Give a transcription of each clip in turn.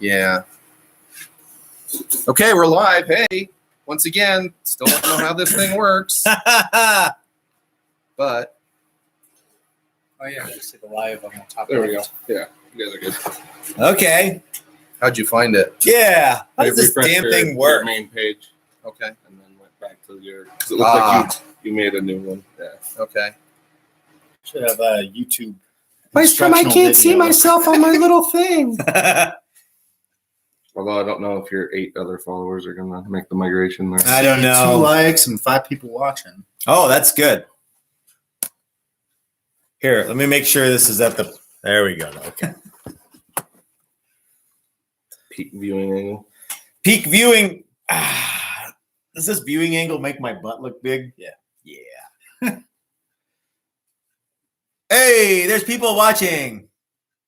Yeah. Okay, we're live. Hey, once again, still don't know how this thing works. But oh yeah, I see the live on the top. There we go. Yeah, you guys are good. Okay. How'd you find it? Yeah. How does this damn thing Your work? main page. Okay. And then went back to your, because it looked like you made a new one. Yeah. Okay. Should have a YouTube. I can't see myself on my little thing. Although I don't know if your 8 other followers are gonna make the migration there. I don't know. 2 likes and 5 people watching. Oh, that's good. Here, let me make sure this is at the. There we go. Okay. Peak viewing angle. Peak viewing. Does this viewing angle make my butt look big? Yeah. Yeah. Hey, there's people watching.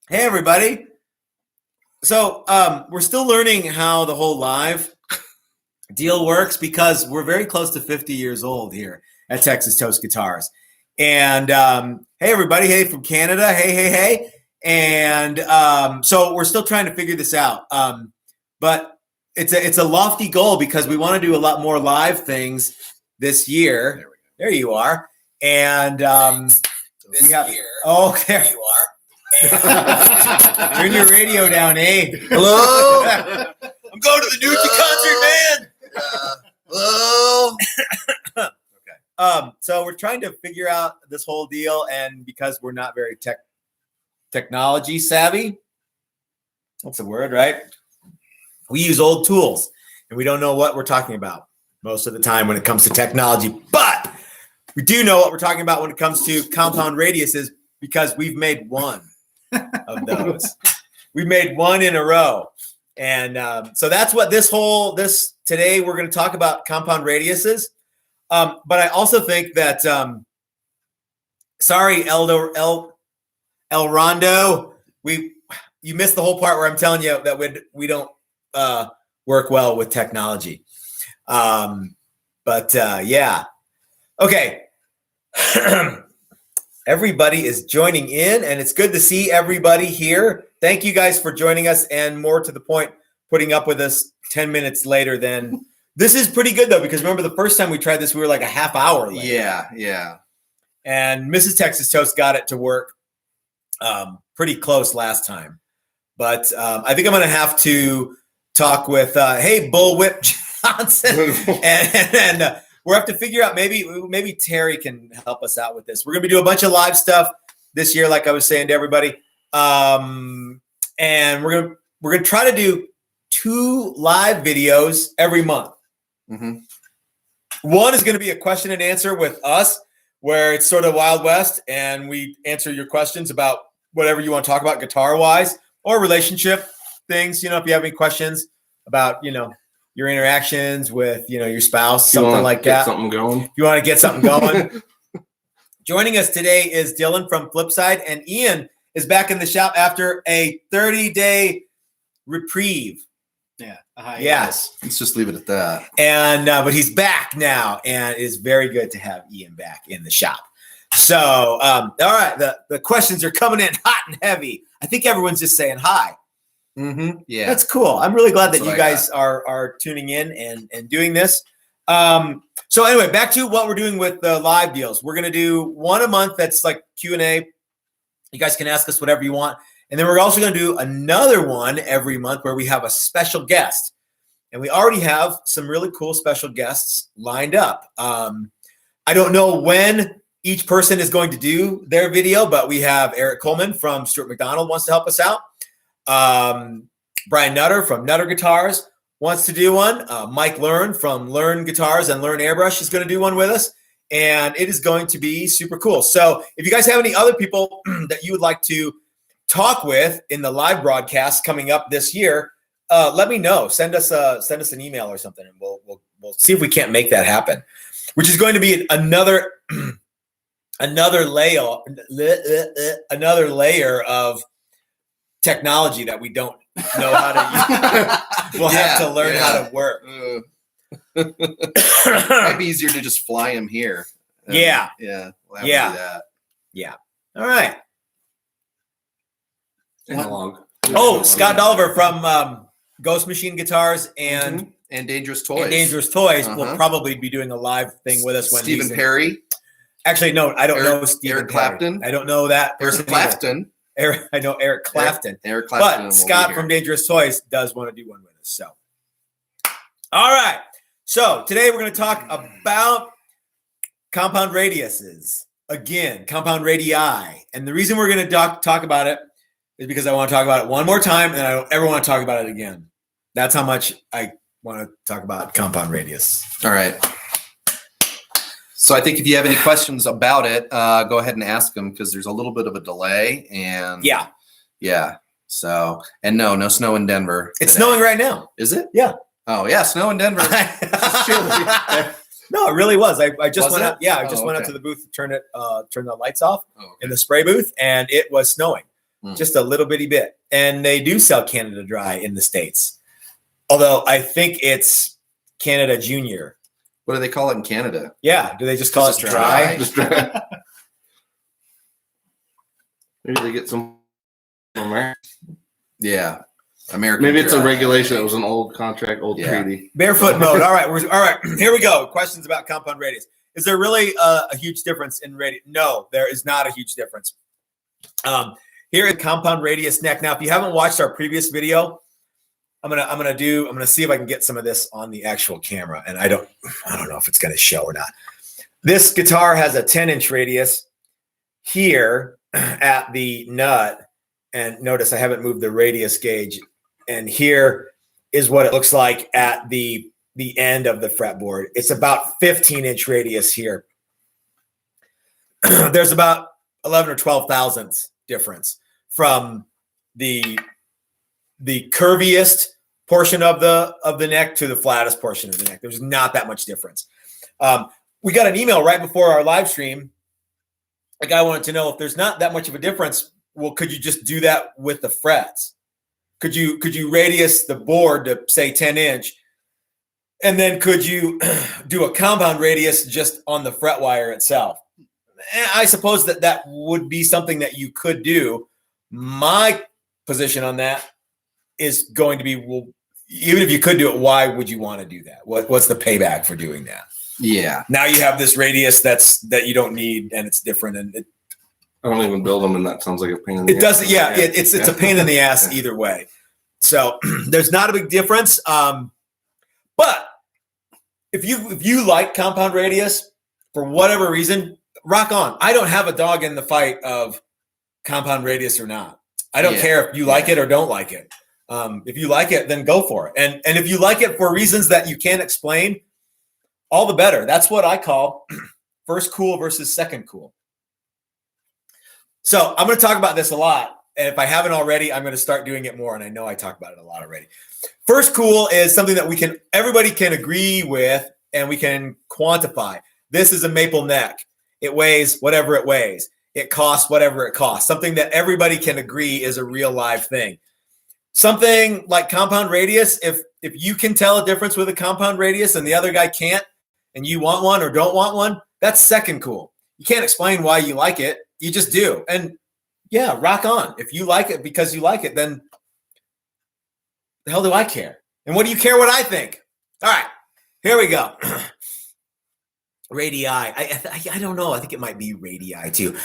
Hey, everybody. So we're still learning how the whole live deal works because we're very close to 50 years old here at Texas Toast Guitars. And hey, everybody. Hey, from Canada. Hey. And so we're still trying to figure this out. But it's a lofty goal because we want to do a lot more live things this year. There you are. And we have here. Oh, there you are. Turn your radio down, eh? Hello? I'm going to the Nuki concert, man. Hello? Okay. So we're trying to figure out this whole deal, and because we're not very technology savvy, that's a word, right? We use old tools, and we don't know what we're talking about most of the time when it comes to technology. But we do know what we're talking about when it comes to compound radiuses because we've made one of those. We've made one in a row. And so that's what this today we're going to talk about compound radiuses. But I also think that, sorry, El Rondo, you missed the whole part where I'm telling you that we don't work well with technology. Yeah. Okay. Everybody is joining in, and it's good to see everybody here. Thank you guys for joining us, and more to the point, putting up with us 10 minutes later than this is pretty good though, because remember the first time we tried this, we were like a half hour late. Yeah. And Mrs. Texas Toast got it to work pretty close last time. But I think I'm going to have to talk with, hey, Bullwhip Johnson, and we'll have to figure out maybe Terry can help us out with this. We're going to be doing a bunch of live stuff this year, like I was saying to everybody. And we're going to try to do 2 live videos every month. Mm-hmm. One is going to be a question and answer with us, where it's sort of Wild West, and we answer your questions about whatever you want to talk about guitar-wise or relationship things. You know, if you have any questions about, your interactions with, your spouse, something like that. Something going. If you want to get something going. Joining us today is Dylan from Flipside, and Ian is back in the shop after a 30-day reprieve. Yeah. Yes. Let's just leave it at that. And but he's back now, and it is very good to have Ian back in the shop. So, all right, the questions are coming in hot and heavy. I think everyone's just saying hi. Mm-hmm. Yeah. That's cool. I'm really glad that That's you what guys are tuning in and doing this. So anyway, back to what we're doing with the live deals. We're going to do one a month. That's like Q&A. You guys can ask us whatever you want. And then we're also going to do another one every month where we have a special guest. And we already have some really cool special guests lined up. I don't know when each person is going to do their video, but we have Eric Coleman from Stuart McDonald wants to help us out. Brian Nutter from Nutter Guitars wants to do one. Mike Learn from Learn Guitars and Learn Airbrush is going to do one with us. And it is going to be super cool. So if you guys have any other people that you would like to talk with in the live broadcast coming up this year, let me know. Send us an email or something, and we'll see if we can't make that happen. Which is going to be another layer of technology that we don't know how to use. We'll have to learn how to work. Might be easier to just fly him here. Yeah. Yeah. We'll have to do that. Yeah. All right. Analog. Oh, Scott Dolliver from Ghost Machine Guitars and And Dangerous Toys. and Dangerous Toys will Uh-huh. probably be doing a live thing with us when Stephen he's in- Perry. Actually, no, I don't Eric- know Stephen Eric Perry. Clapton. I don't know that person. Eric either. Clapton. I know Eric Clapton. Eric Clapton. will But be Scott here. from Dangerous Toys does want to do one with us. So, all right. So today we're going to talk about compound radiuses. Again, compound radii. And the reason we're going to talk about it is because I want to talk about it one more time, and I don't ever want to talk about it again. That's how much I want to talk about compound radius. All right. So I think if you have any questions about it, go ahead and ask them because there's a little bit of a delay. And yeah. So, and no snow in Denver. It's today. snowing right now. Is it? Yeah. Oh yeah, snow in Denver. No, it really was. I just Was went it? out. Yeah, I just Oh, went out okay. to the booth to turn the lights off Oh, okay. in the spray booth, and it was snowing Hmm. just a little bitty bit. And they do sell Canada Dry in the States, although I think it's Canada Junior. What do they call it in Canada? Yeah, do they just call it Just dry? Just try. Maybe they get some. Yeah, American. Maybe it's a Dry. regulation. It was an old contract, old Yeah. treaty. Barefoot mode. All right, all right. Here we go. Questions about compound radius. Is there really a huge difference in radius? No, there is not a huge difference. Here in compound radius neck. Now, if you haven't watched our previous video, I'm gonna see if I can get some of this on the actual camera. And I don't know if it's gonna show or not. This guitar has a 10-inch radius here at the nut. And notice I haven't moved the radius gauge. And here is what it looks like at the end of the fretboard. It's about 15-inch radius here. There's about 11 or 12 thousandths difference from the curviest portion of the neck to the flattest portion of the neck. There's not that much difference. We got an email right before our live stream. A guy wanted to know if there's not that much of a difference. Well, could you just do that with the frets? Could you radius the board to say 10-inch, and then could you do a compound radius just on the fret wire itself? And I suppose that would be something that you could do. My position on that is going to be, well, even if you could do it, why would you want to do that? What's the payback for doing that? Yeah. Now you have this radius that you don't need, and it's different, and I don't even build them, and that sounds like a pain in the it ass. doesn't. Yeah, it's a pain in the ass either way. So there's not a big difference. But if you like compound radius for whatever reason, rock on. I don't have a dog in the fight of compound radius or not. I don't care if you like it or don't like it. If you like it, then go for it. And if you like it for reasons that you can't explain, all the better. That's what I call first cool versus second cool. So I'm going to talk about this a lot. And if I haven't already, I'm going to start doing it more. And I know I talk about it a lot already. First cool is something that everybody can agree with and we can quantify. This is a maple neck. It weighs whatever it weighs. It costs whatever it costs. Something that everybody can agree is a real live thing. Something like compound radius, if you can tell a difference with a compound radius and the other guy can't, and you want one or don't want one, that's second cool. You can't explain why you like it. You just do. And yeah, rock on. If you like it because you like it, then the hell do I care? And what do you care what I think? All right, here we go. Radii. I don't know. I think it might be radii too.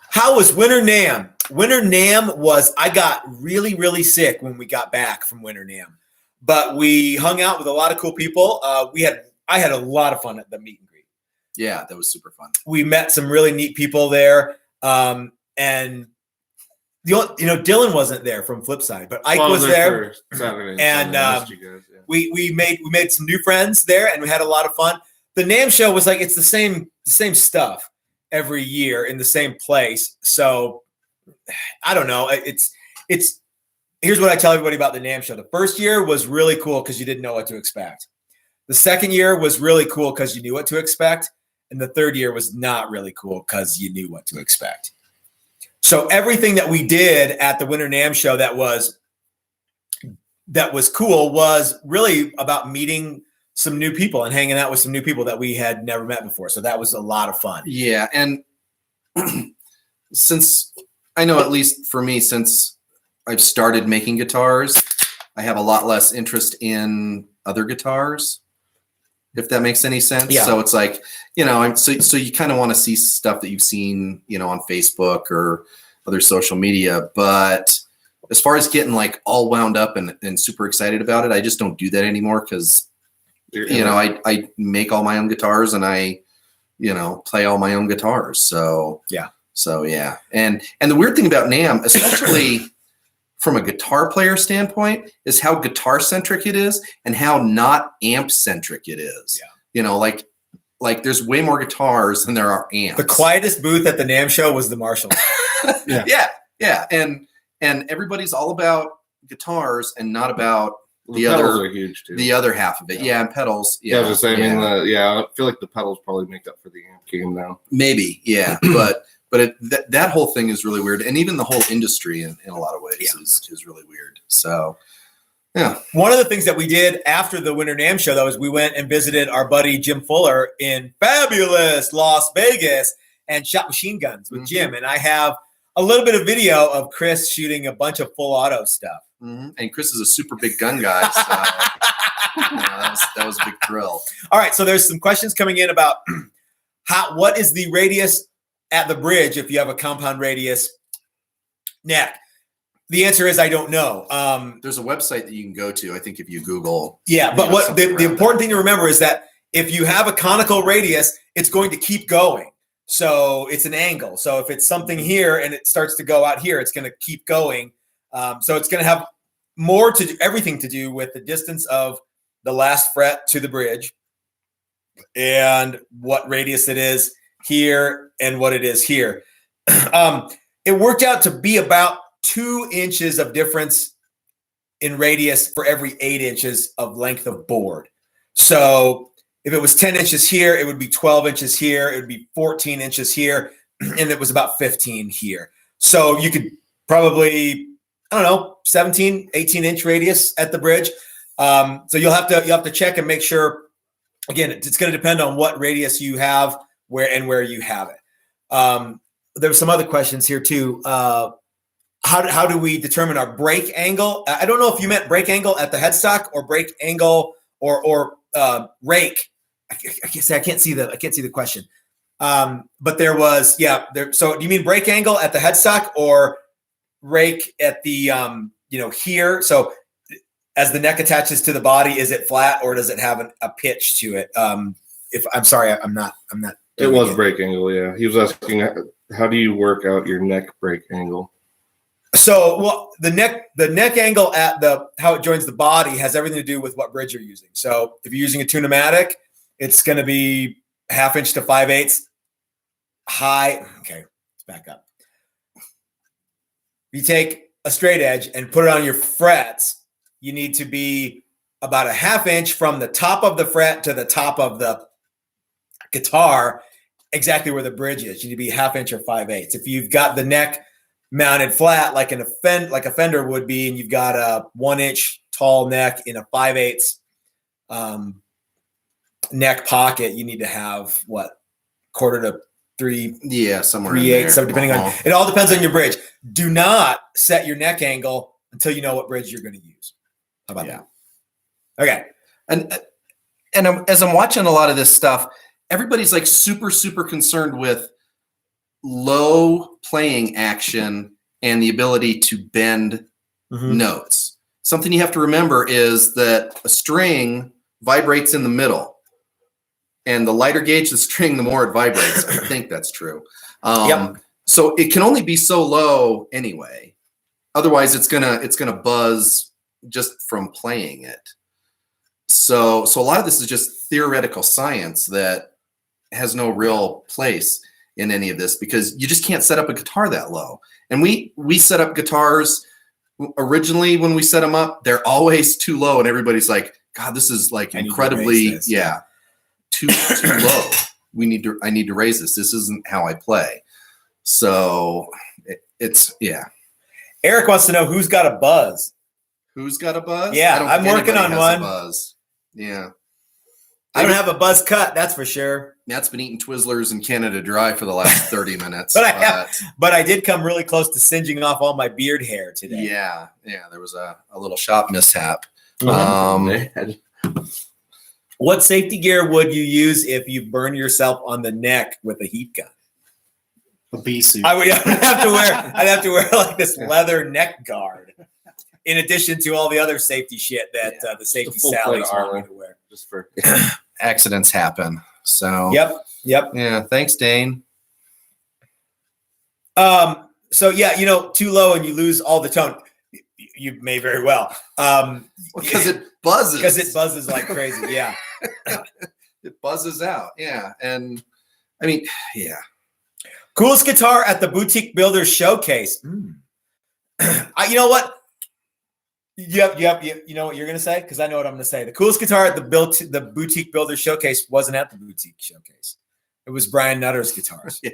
How was Winter NAMM? Winter NAMM was, I got really, really sick when we got back from Winter NAMM. But we hung out with a lot of cool people. I had a lot of fun at the meet and greet. Yeah, that was super fun. We met some really neat people there. And Dylan wasn't there from Flipside, but Ike was there. Saturday, And, I missed you guys, yeah. We made some new friends there, and we had a lot of fun. The NAMM show was like, it's the same stuff every year in the same place. So I don't know. It's here's what I tell everybody about the NAMM show. The first year was really cool because you didn't know what to expect. The second year was really cool because you knew what to expect. And the third year was not really cool because you knew what to expect. So everything that we did at the Winter NAMM show that was cool was really about meeting some new people and hanging out with some new people that we had never met before. So that was a lot of fun. Yeah, and since I know, at least for me, since I've started making guitars, I have a lot less interest in other guitars, if that makes any sense. Yeah. So it's like, you know, so you kind of want to see stuff that you've seen, you know, on Facebook or other social media. But as far as getting like all wound up and super excited about it, I just don't do that anymore because, you know, I make all my own guitars and I, you know, play all my own guitars. So yeah. And the weird thing about NAMM, especially from a guitar player standpoint, is how guitar centric it is and how not amp centric it is. Yeah. You know, like there's way more guitars than there are amps. The quietest booth at the NAMM show was the Marshall. Yeah. And everybody's all about guitars and not about the pedals other are huge too. the other half of it. Yeah, and pedals. Yeah, I was just saying, I mean, I feel like the pedals probably make up for the amp game now. Maybe, yeah. but that whole thing is really weird. And even the whole industry in a lot of ways is really weird. So, yeah. One of the things that we did after the Winter NAMM show, though, is we went and visited our buddy Jim Fuller in fabulous Las Vegas and shot machine guns with Jim. And I have a little bit of video of Chris shooting a bunch of full auto stuff. And Chris is a super big gun guy. So that was a big thrill. All right. So there's some questions coming in about what is the radius at the bridge if you have a compound radius neck? The answer is I don't know. There's a website that you can go to, I think, if you Google. Yeah, but what the important thing to remember is that if you have a conical radius, it's going to keep going. So it's an angle. So if it's something here and it starts to go out here, it's going to keep going. So it's going to have everything to do with the distance of the last fret to the bridge and what radius it is here and what it is here. It worked out to be about 2 inches of difference in radius for every 8 inches of length of board. So if it was 10 inches here, it would be 12 inches here. It would be 14 inches here. And it was about 15 here. So you could probably, 17, 18 inch radius at the bridge. So you'll have to check and make sure. Again, it's going to depend on what radius you have, where you have it. There were some other questions here too. How do we determine our brake angle? I don't know if you meant brake angle at the headstock or brake angle or rake. I can't see the question. But there was So do you mean brake angle at the headstock or rake at the here? So as the neck attaches to the body, is it flat or does it have a pitch to it? If I'm sorry, I'm not. It was brake angle. Yeah, he was asking, how do you work out your neck brake angle? So, well, the neck angle at how it joins the body has everything to do with what bridge you're using. So, if you're using a Tune-o-matic, it's going to be 1/2 inch to 5/8 high. Okay, let's back up. You take a straight edge and put it on your frets. You need to be about 1/2 inch from the top of the fret to the top of the guitar, exactly where the bridge is. You need to be 1/2 inch or 5/8. If you've got the neck mounted flat like a Fender would be, and you've got a 1 inch tall neck in a 5/8 neck pocket, you need to have 1/4 to 3. Yeah, somewhere 3/8. So depending on it, all depends on your bridge. Do not set your neck angle until you know what bridge you're going to use. How about that? Okay. And as I'm watching a lot of this stuff, everybody's like super, super concerned with low playing action and the ability to bend notes. Something you have to remember is that a string vibrates in the middle. And the lighter gauge the string, the more it vibrates. I think that's true. So it can only be so low anyway. Otherwise, it's gonna buzz just from playing it. So a lot of this is just theoretical science that has no real place in any of this because you just can't set up a guitar that low. And we set up guitars originally when we set them up, they're always too low, and everybody's like, God, this is like incredibly too low. I need to raise this. This isn't how I play. So it's Eric wants to know who's got a buzz. Who's got a buzz? Yeah, I'm working on one. Buzz. Yeah. I don't have a buzz cut, that's for sure. Matt's been eating Twizzlers in Canada Dry for the last 30 minutes. But I did come really close to singeing off all my beard hair today. Yeah, there was a little shop mishap. What safety gear would you use if you burn yourself on the neck with a heat gun? A bee suit. I'd have to wear like this leather neck guard, in addition to all the other safety shit that the safety Sally's want me to wear. Just for Accidents happen. So Yep. Yeah, thanks, Dane. So yeah, too low and you lose all the tone. You may very well. Because it buzzes. Because it buzzes like crazy. Yeah. It buzzes out. Yeah. And I mean, yeah. Coolest guitar at the Boutique Builders Showcase. You know what? Yep. You know what you're gonna say? Because I know what I'm gonna say. The coolest guitar at the Boutique Builders Showcase wasn't at the Boutique Showcase. It was Brian Nutter's guitars. Yeah.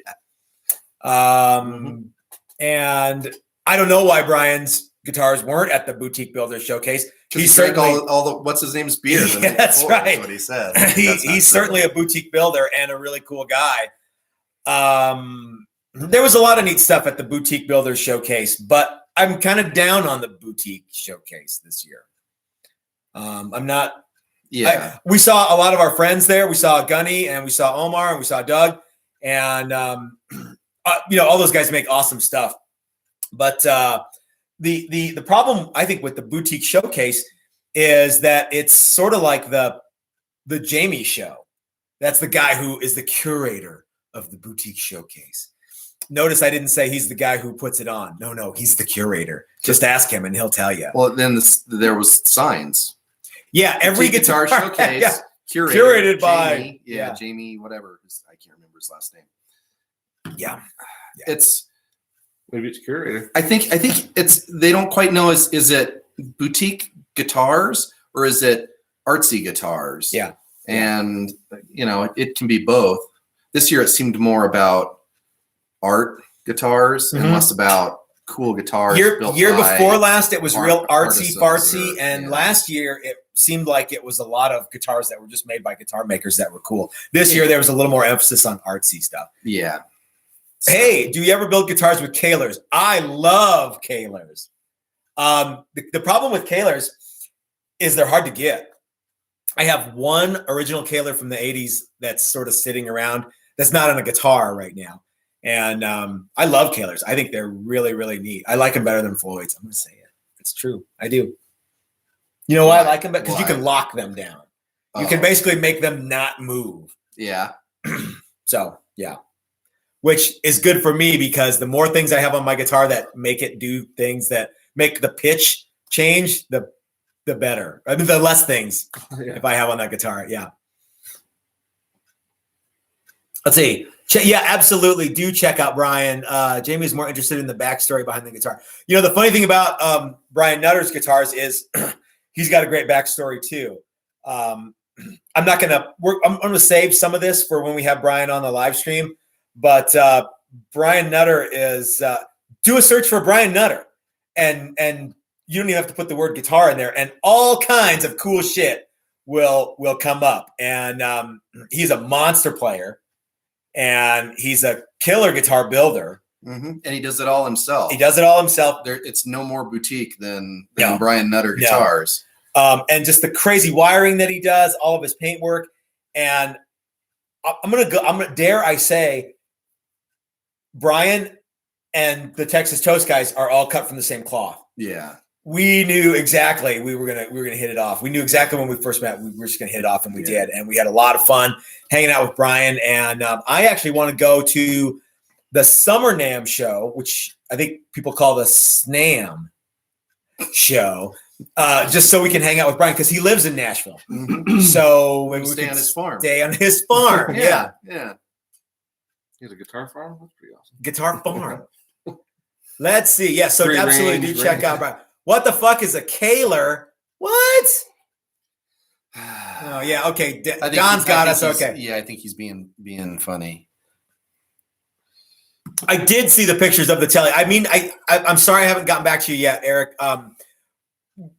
And I don't know why Brian's guitars weren't at the Boutique Builders Showcase. He's certainly all the what's his name's beer. Yeah, that's right. That's what he said. He's certainly a boutique builder and a really cool guy. There was a lot of neat stuff at the Boutique Builders Showcase, but I'm kind of down on the Boutique Showcase this year. I'm not. Yeah. We saw a lot of our friends there. We saw Gunny and we saw Omar and we saw Doug, and all those guys make awesome stuff. But the problem I think with the Boutique Showcase is that it's sort of like the Jamie show. That's the guy who is the curator of the Boutique Showcase. Notice I didn't say he's the guy who puts it on. No, he's the curator. Just ask him and he'll tell you. Well, then there was signs. Yeah, every guitar showcase yeah. curated by Jamie. Jamie, whatever. I can't remember his last name. Yeah. It's maybe it's curator. I think it's they don't quite know is it boutique guitars or is it artsy guitars? Yeah. And it can be both. This year it seemed more about art guitars and less about cool guitars. Year before last, it was real artsy fartsy, and yeah. last year it seemed like it was a lot of guitars that were just made by guitar makers that were cool. This year there was a little more emphasis on artsy stuff. Yeah. Hey, do you ever build guitars with Kahlers? I love Kahlers. The problem with Kahlers is they're hard to get. I have one original Kahler from the 80s that's sort of sitting around. That's not on a guitar right now. And I love Kahlers. I think they're really, really neat. I like them better than Floyd's. I'm going to say it. It's true. I do. You know why I like them? Because you can lock them down. You can basically make them not move. Yeah. So, yeah. Which is good for me because the more things I have on my guitar that make it do things that make the pitch change, the better. I mean, the less things if I have on that guitar. Yeah. Let's see. Yeah, absolutely. Do check out Brian. Jamie is more interested in the backstory behind the guitar. The funny thing about Brian Nutter's guitars is he's got a great backstory too. I'm going to save some of this for when we have Brian on the live stream. But Brian Nutter is do a search for Brian Nutter, and you don't even have to put the word guitar in there, and all kinds of cool shit will come up. And he's a monster player, and he's a killer guitar builder. Mm-hmm. And he does it all himself. It's no more boutique than Brian Nutter guitars. And just the crazy wiring that he does, all of his paintwork, and I'm gonna dare I say, Brian and the Texas Toast guys are all cut from the same cloth. Yeah. We knew exactly we were gonna hit it off. We knew exactly when we first met we were just gonna hit it off, and we did. And we had a lot of fun hanging out with Brian. And I actually want to go to the Summer NAMM show, which I think people call the SNAM show, just so we can hang out with Brian because he lives in Nashville. Mm-hmm. So we stay on his farm. Stay on his farm. Yeah. He has a guitar farm? That's pretty awesome. Guitar farm. Let's see. Yeah, so absolutely do check out Brian. What the fuck is a Kahler? What? Oh, yeah, okay. Don's got us. Okay. Yeah, I think he's being funny. I did see the pictures of the telly. I mean, I'm sorry I haven't gotten back to you yet, Eric,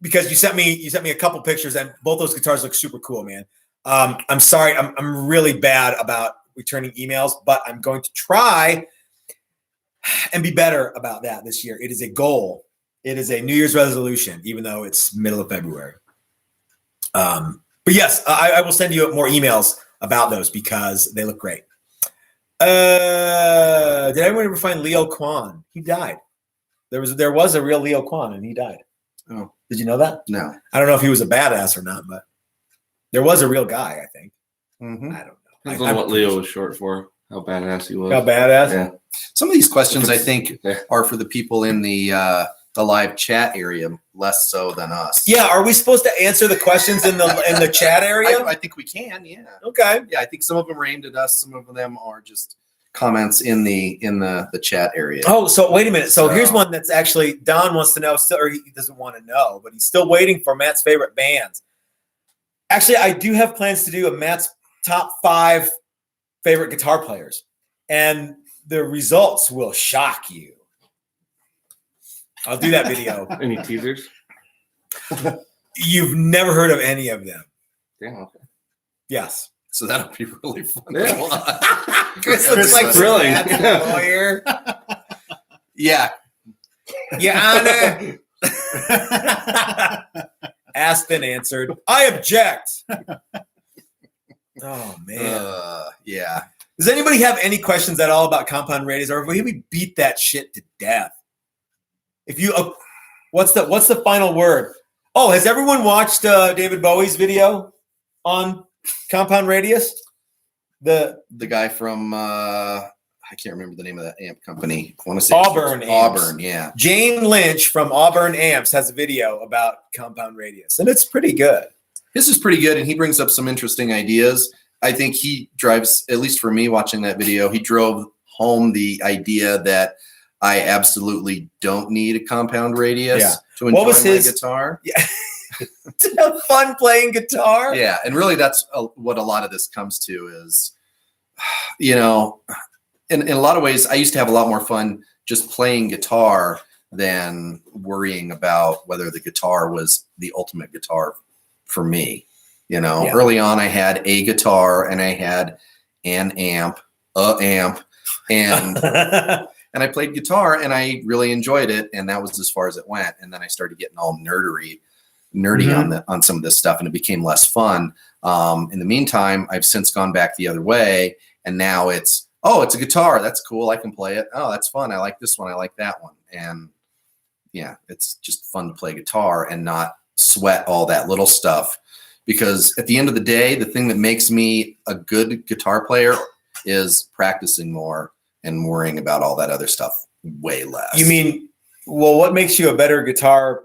because you sent me a couple pictures, and both those guitars look super cool, man. I'm sorry. I'm really bad about returning emails, but I'm going to try and be better about that this year. It is a goal. It is a New Year's resolution, even though it's middle of February. But yes, I will send you more emails about those because they look great. Did anyone ever find Leo Kwan? He died. There was a real Leo Kwan, and he died. Oh, did you know that? No. I don't know if he was a badass or not, but there was a real guy, I think. Mm-hmm. I don't know. Depends on what Leo was short for. How badass he was. How badass? Yeah. Some of these questions I think are for the people in the live chat area, less so than us. Yeah, are we supposed to answer the questions in the chat area? I think we can. Yeah. Okay. Yeah, I think some of them are aimed at us. Some of them are just comments in the chat area. Oh, so wait a minute. So here's one that's actually Don wants to know still, or he doesn't want to know, but he's still waiting for Matt's favorite bands. Actually, I do have plans to do a Matt's top 5 favorite guitar players, and the results will shock you. I'll do that video. Any teasers? You've never heard of any of them. Yeah. Okay. Yes. So that'll be really fun. Yeah. Chris looks like thrilling. a lawyer. Yeah. Yeah, Anna. Asked and answered. I object. Oh man. Yeah. Does anybody have any questions at all about compound radius, or will we beat that shit to death? If you, what's the final word? Oh, has everyone watched David Bowie's video on compound radius? The guy from I can't remember the name of that amp company. I want to say Auburn Amps. Auburn, yeah. Jane Lynch from Auburn Amps has a video about compound radius, and it's pretty good. His is pretty good, and he brings up some interesting ideas. I think he drives, at least for me watching that video, he drove home the idea that I absolutely don't need a compound radius to enjoy my guitar. Yeah. To have fun playing guitar. Yeah, and really that's what a lot of this comes to is, you know, in a lot of ways, I used to have a lot more fun just playing guitar than worrying about whether the guitar was the ultimate guitar for me. You know, early on I had a guitar and I had an amp, and and I played guitar and I really enjoyed it, and that was as far as it went. And then I started getting all nerdy on some of this stuff, and it became less fun. In the meantime, I've since gone back the other way, and now it's a guitar. That's cool. I can play it. Oh, that's fun. I like this one. I like that one. And yeah, it's just fun to play guitar and not sweat all that little stuff. Because at the end of the day, the thing that makes me a good guitar player is practicing more and worrying about all that other stuff way less. You mean, well, what makes you a better guitar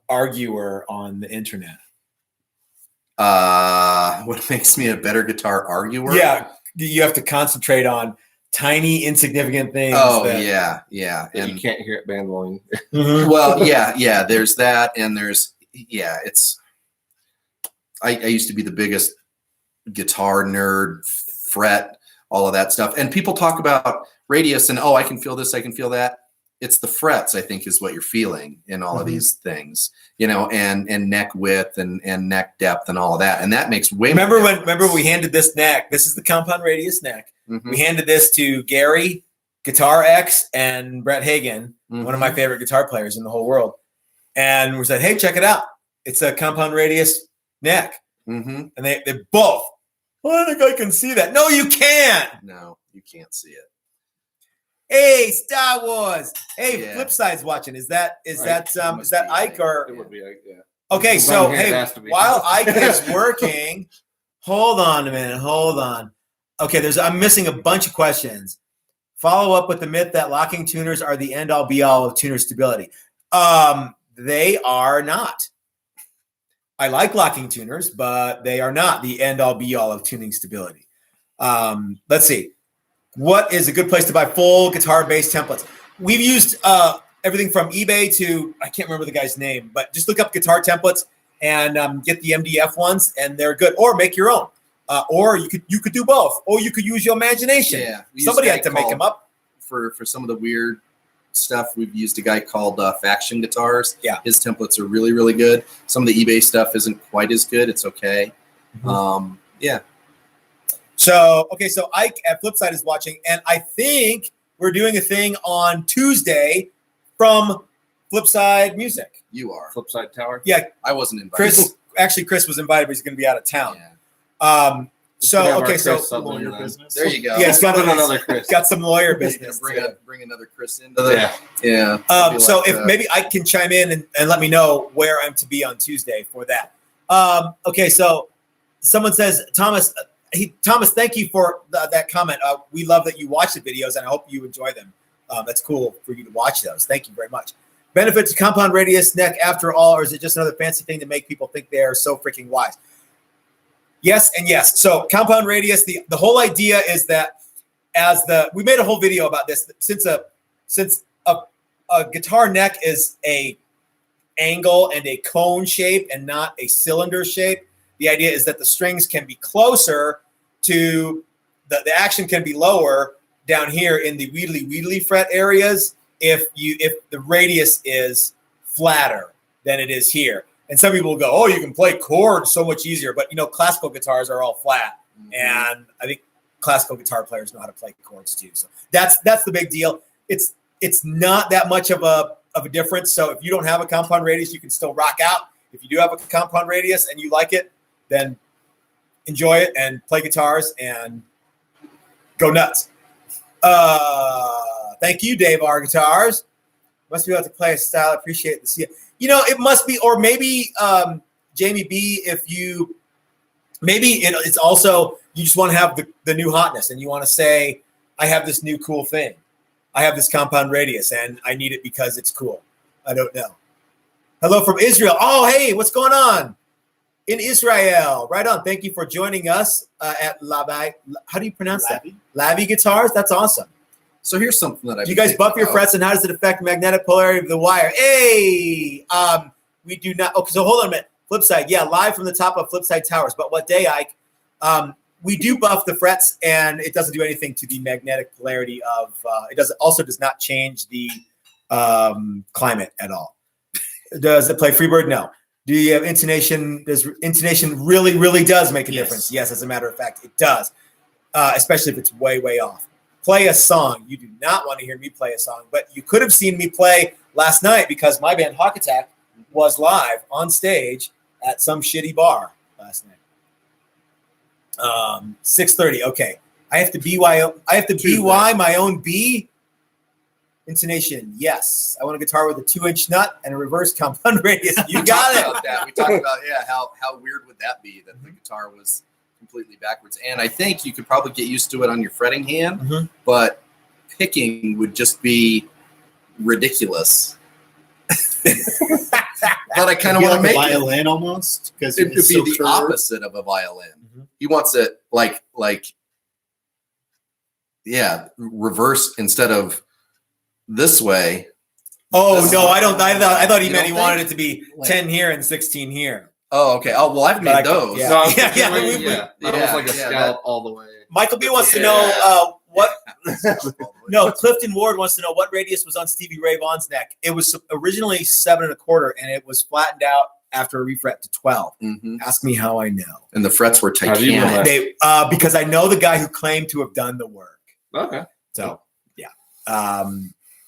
arguer on the internet? What makes me a better guitar arguer? Yeah, you have to concentrate on tiny, insignificant things. Oh, yeah. And you can't hear it band volume. Well, yeah. There's that, and there's it's. I used to be the biggest guitar nerd, fret, all of that stuff. And people talk about radius and, I can feel this, I can feel that. It's the frets, I think, is what you're feeling in all of these things, you know, and neck width and neck depth and all of that. And that makes way more difference. Remember we handed this neck. This is the compound radius neck. Mm-hmm. We handed this to Gary, Guitar X, and Brett Hagen, one of my favorite guitar players in the whole world. And we said, hey, check it out. It's a compound radius neck. And they both, I think I can see that. No, you can't. No, you can't see it. Hey, Star Wars. Hey, Flipside's watching. Is that Ike or? It would be Ike, yeah. Okay, so hey, while Ike is working, hold on a minute. Hold on. Okay, I'm missing a bunch of questions. Follow up with the myth that locking tuners are the end all be all of tuner stability. They are not. I like locking tuners, but they are not the end all be all of tuning stability. Let's see. What is a good place to buy full guitar bass templates? We've used everything from eBay to, I can't remember the guy's name, but just look up guitar templates and get the MDF ones, and they're good. Or make your own. Or you could do both. Or you could use your imagination. Yeah, somebody had to make them up. For some of the weird stuff, we've used a guy called Faction Guitars. Yeah, his templates are really, really good. Some of the eBay stuff isn't quite as good. It's okay. Yeah. So, okay, so Ike at Flipside is watching, and I think we're doing a thing on Tuesday from Flipside Music. You are. Flipside Tower. Yeah, I wasn't invited. Chris was invited, but he's going to be out of town. Yeah. So, okay, so Lawyer business. There you go. yeah, it's got another Chris. got some lawyer business. Bring another Chris into the Yeah. So if maybe I can chime in and let me know where I'm to be on Tuesday for that. Okay, so someone says, Thomas, thank you for that comment. We love that you watch the videos, and I hope you enjoy them. That's cool for you to watch those. Thank you very much. Benefits of compound radius neck after all, or is it just another fancy thing to make people think they are so freaking wise? Yes and yes. So compound radius, the whole idea is that we made a whole video about this. Since a guitar neck is a angle and a cone shape and not a cylinder shape, the idea is that the strings can be closer to the action can be lower down here in the wheedly fret areas if the radius is flatter than it is here. And some people will go, oh, you can play chords so much easier. But, classical guitars are all flat. Mm-hmm. And I think classical guitar players know how to play chords too. So that's the big deal. It's not that much of a difference. So if you don't have a compound radius, you can still rock out. If you do have a compound radius and you like it, then enjoy it and play guitars and go nuts. Thank you, Dave R. Guitars. Must be able to play a style. Appreciate the it must be, or maybe Jamie B, it's also you just want to have the new hotness and you want to say, I have this new cool thing. I have this compound radius and I need it because it's cool. I don't know. Hello from Israel. Oh, hey, what's going on in Israel? Right on. Thank you for joining us at Lavi. How do you pronounce that? Lavi Guitars. That's awesome. So here's something that do you guys buff your frets, and how does it affect magnetic polarity of the wire? Hey, we do not. Okay, so hold on a minute. Flipside, yeah, live from the top of Flipside Towers. But what day, Ike? We do buff the frets, and it doesn't do anything to the magnetic polarity of. Does not change the climate at all. Does it play Freebird? No. Do you have intonation? Does intonation really does make a difference? Yes, as a matter of fact, it does, especially if it's way off. Play a song. You do not want to hear me play a song, but you could have seen me play last night because my band Hawk Attack was live on stage at some shitty bar last night. 6:30. Okay, I have to BY my own B. Intonation. Yes, I want a guitar with a 2-inch nut and a reverse compound radius. You got it. About that. We talked about how weird would that be that the guitar was completely backwards. And I think you could probably get used to it on your fretting hand, but picking would just be ridiculous. But I kind of want to make a violin almost, because it would be the opposite of a violin. He wants it like reverse instead of this way. Oh no, I don't. I thought he meant he wanted it to be 10 here and 16 here. Oh, okay. Oh, well, I've made those. Yeah. Almost like a scallop all the way. Michael B wants to know what. No, Clifton Ward wants to know what radius was on Stevie Ray Vaughan's neck. It was originally 7 1/4, and it was flattened out after a refret to 12. Mm-hmm. Ask me how I know. And the frets were titanium. Because I know the guy who claimed to have done the work. Okay. So yeah.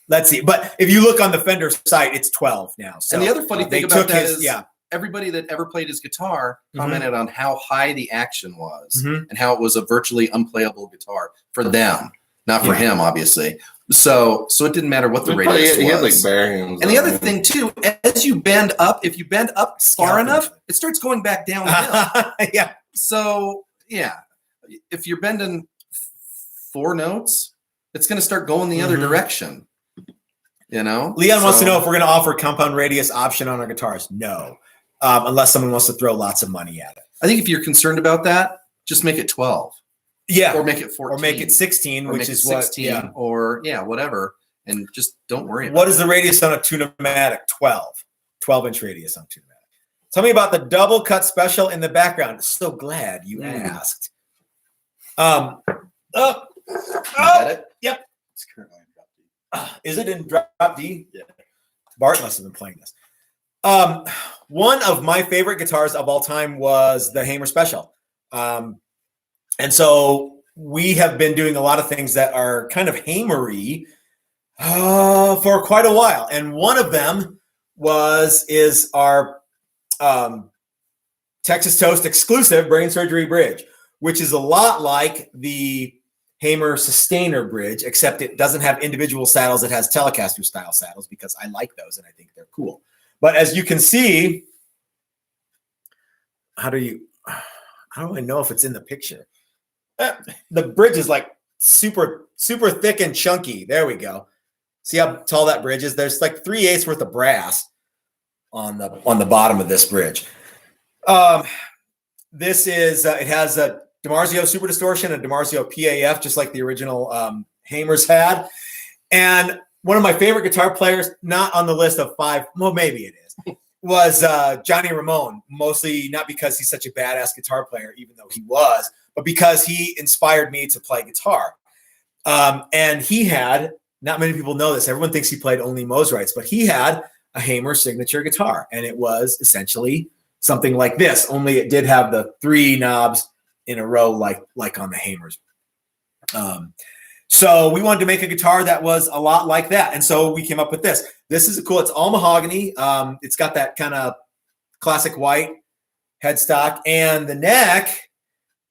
Let's see. But if you look on the Fender site, it's 12 now. So, and the other funny thing about that is everybody that ever played his guitar commented on how high the action was and how it was a virtually unplayable guitar for them, not for him, obviously. So it didn't matter what the radius was. He had like bare hands. And the other thing too, as you bend up, if you bend up far enough, it starts going back downhill. Yeah. So if you're bending 4 notes, it's going to start going the other direction. Leon wants to know if we're going to offer compound radius option on our guitars. No. Unless someone wants to throw lots of money at it. I think if you're concerned about that, just make it 12. Yeah. Or make it 14. Or make it 16, which is 16, what. Or, whatever. And just don't worry about it. What is the radius on a Tune-o-matic? 12. 12-inch radius on Tune-o-matic. Tell me about the double cut special in the background. So glad you asked. Got it? Yep. It's currently in drop D. Is it in drop D? Yeah. Bart must have been playing this. One of my favorite guitars of all time was the Hamer Special. And so we have been doing a lot of things that are kind of hamery for quite a while. And one of them is our Texas Toast exclusive brain surgery bridge, which is a lot like the Hamer Sustainer bridge, except it doesn't have individual saddles. It has Telecaster style saddles because I like those and I think they're cool. But as you can see, how do I know if it's in the picture? The bridge is like super, super thick and chunky. There we go. See how tall that bridge is? There's like 3/8 worth of brass on the bottom of this bridge. This is it has a DiMarzio Super Distortion and DiMarzio PAF, just like the original Hamers had. And one of my favorite guitar players, not on the list of 5, well, maybe it is, was Johnny Ramone. Mostly not because he's such a badass guitar player, even though he was, but because he inspired me to play guitar. And he had, not many people know this, everyone thinks he played only Mosrites, but he had a Hamer signature guitar, and it was essentially something like this, only it did have the 3 knobs in a row like on the Hamers. So we wanted to make a guitar that was a lot like that, and so we came up with this. This is cool. It's all mahogany. It's got that kind of classic white headstock, and the neck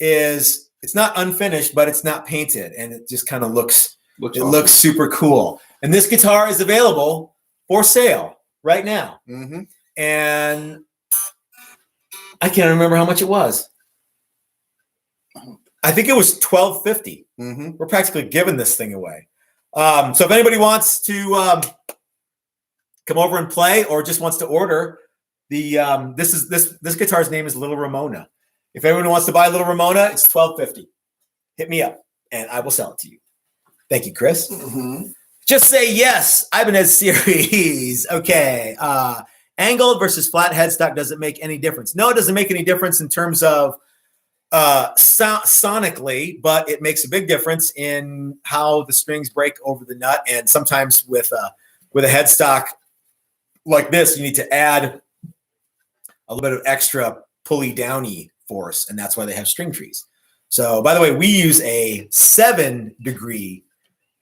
is, it's not unfinished, but it's not painted, and it just kind of looks awesome. Looks super cool. And this guitar is available for sale right now. Mm-hmm. And I can't remember how much it was. I think it was $12.50. Mm-hmm. We're practically giving this thing away. So if anybody wants to come over and play, or just wants to order the this guitar's name is Little Ramona. If anyone wants to buy Little Ramona, it's $12.50. Hit me up and I will sell it to you. Thank you, Chris. Mm-hmm. Just say yes. Ibanez series. Okay. Angled versus flat headstock, does it make any difference? No, it doesn't make any difference in terms of sonically, but it makes a big difference in how the strings break over the nut. And sometimes with a headstock like this, you need to add a little bit of extra pulley downy force, and that's why they have string trees. So, by the way, we use a 7-degree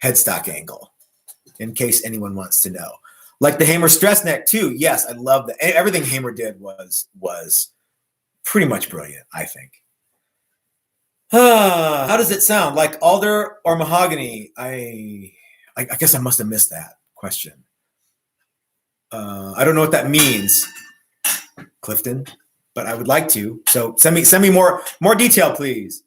headstock angle, in case anyone wants to know. Like the Hamer stress neck too. Yes, I love that. Everything Hamer did was pretty much brilliant, I think. How does it sound? Like alder or mahogany? I guess I must have missed that question. I don't know what that means, Clifton, but I would like to. So send me more detail, please.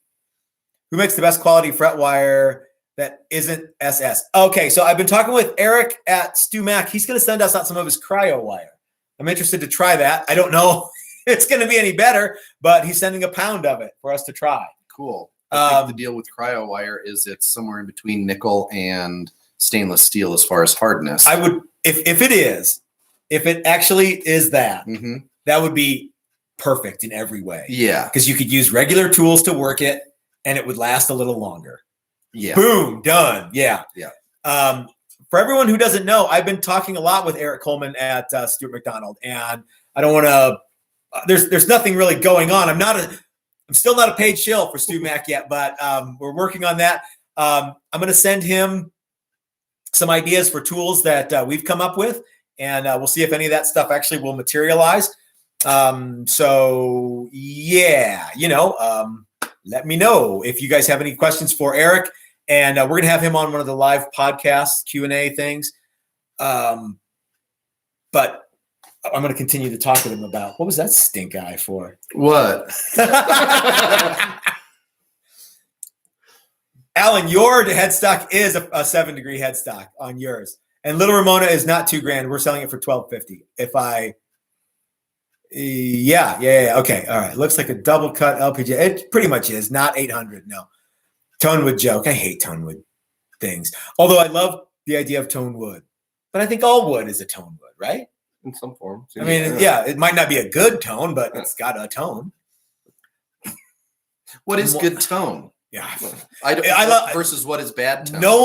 Who makes the best quality fret wire that isn't SS? Okay, so I've been talking with Eric at Stu Mac. He's going to send us out some of his cryo wire. I'm interested to try that. I don't know if it's going to be any better, but he's sending a pound of it for us to try. Cool. I think the deal with cryo wire is it's somewhere in between nickel and stainless steel as far as hardness. I would, if it actually is that, mm-hmm. that would be perfect in every way. Yeah. Because you could use regular tools to work it, and it would last a little longer. Yeah. Boom, done. Yeah. Yeah. For everyone who doesn't know, I've been talking a lot with Eric Coleman at Stuart McDonald, and I don't want to. There's nothing really going on. I'm still not a paid shill for Stu Mac yet, but we're working on that. I'm going to send him some ideas for tools that we've come up with, and we'll see if any of that stuff actually will materialize. So yeah, let me know if you guys have any questions for Eric, and we're going to have him on one of the live podcasts, Q&A things. But I'm going to continue to talk with him about, what was that stink eye for? What? Alan, your headstock is a 7-degree headstock on yours. And Little Ramona is not $2,000. We're selling it for $1,250. Yeah. Okay. All right. Looks like a double cut LPG. It pretty much is. Not 800. No. Tonewood joke. I hate tonewood things. Although I love the idea of tone wood. But I think all wood is a tone wood, right? In some form. I mean, yeah, it might not be a good tone, but it's got a tone. What is good tone? Yeah. I love versus what is bad tone. No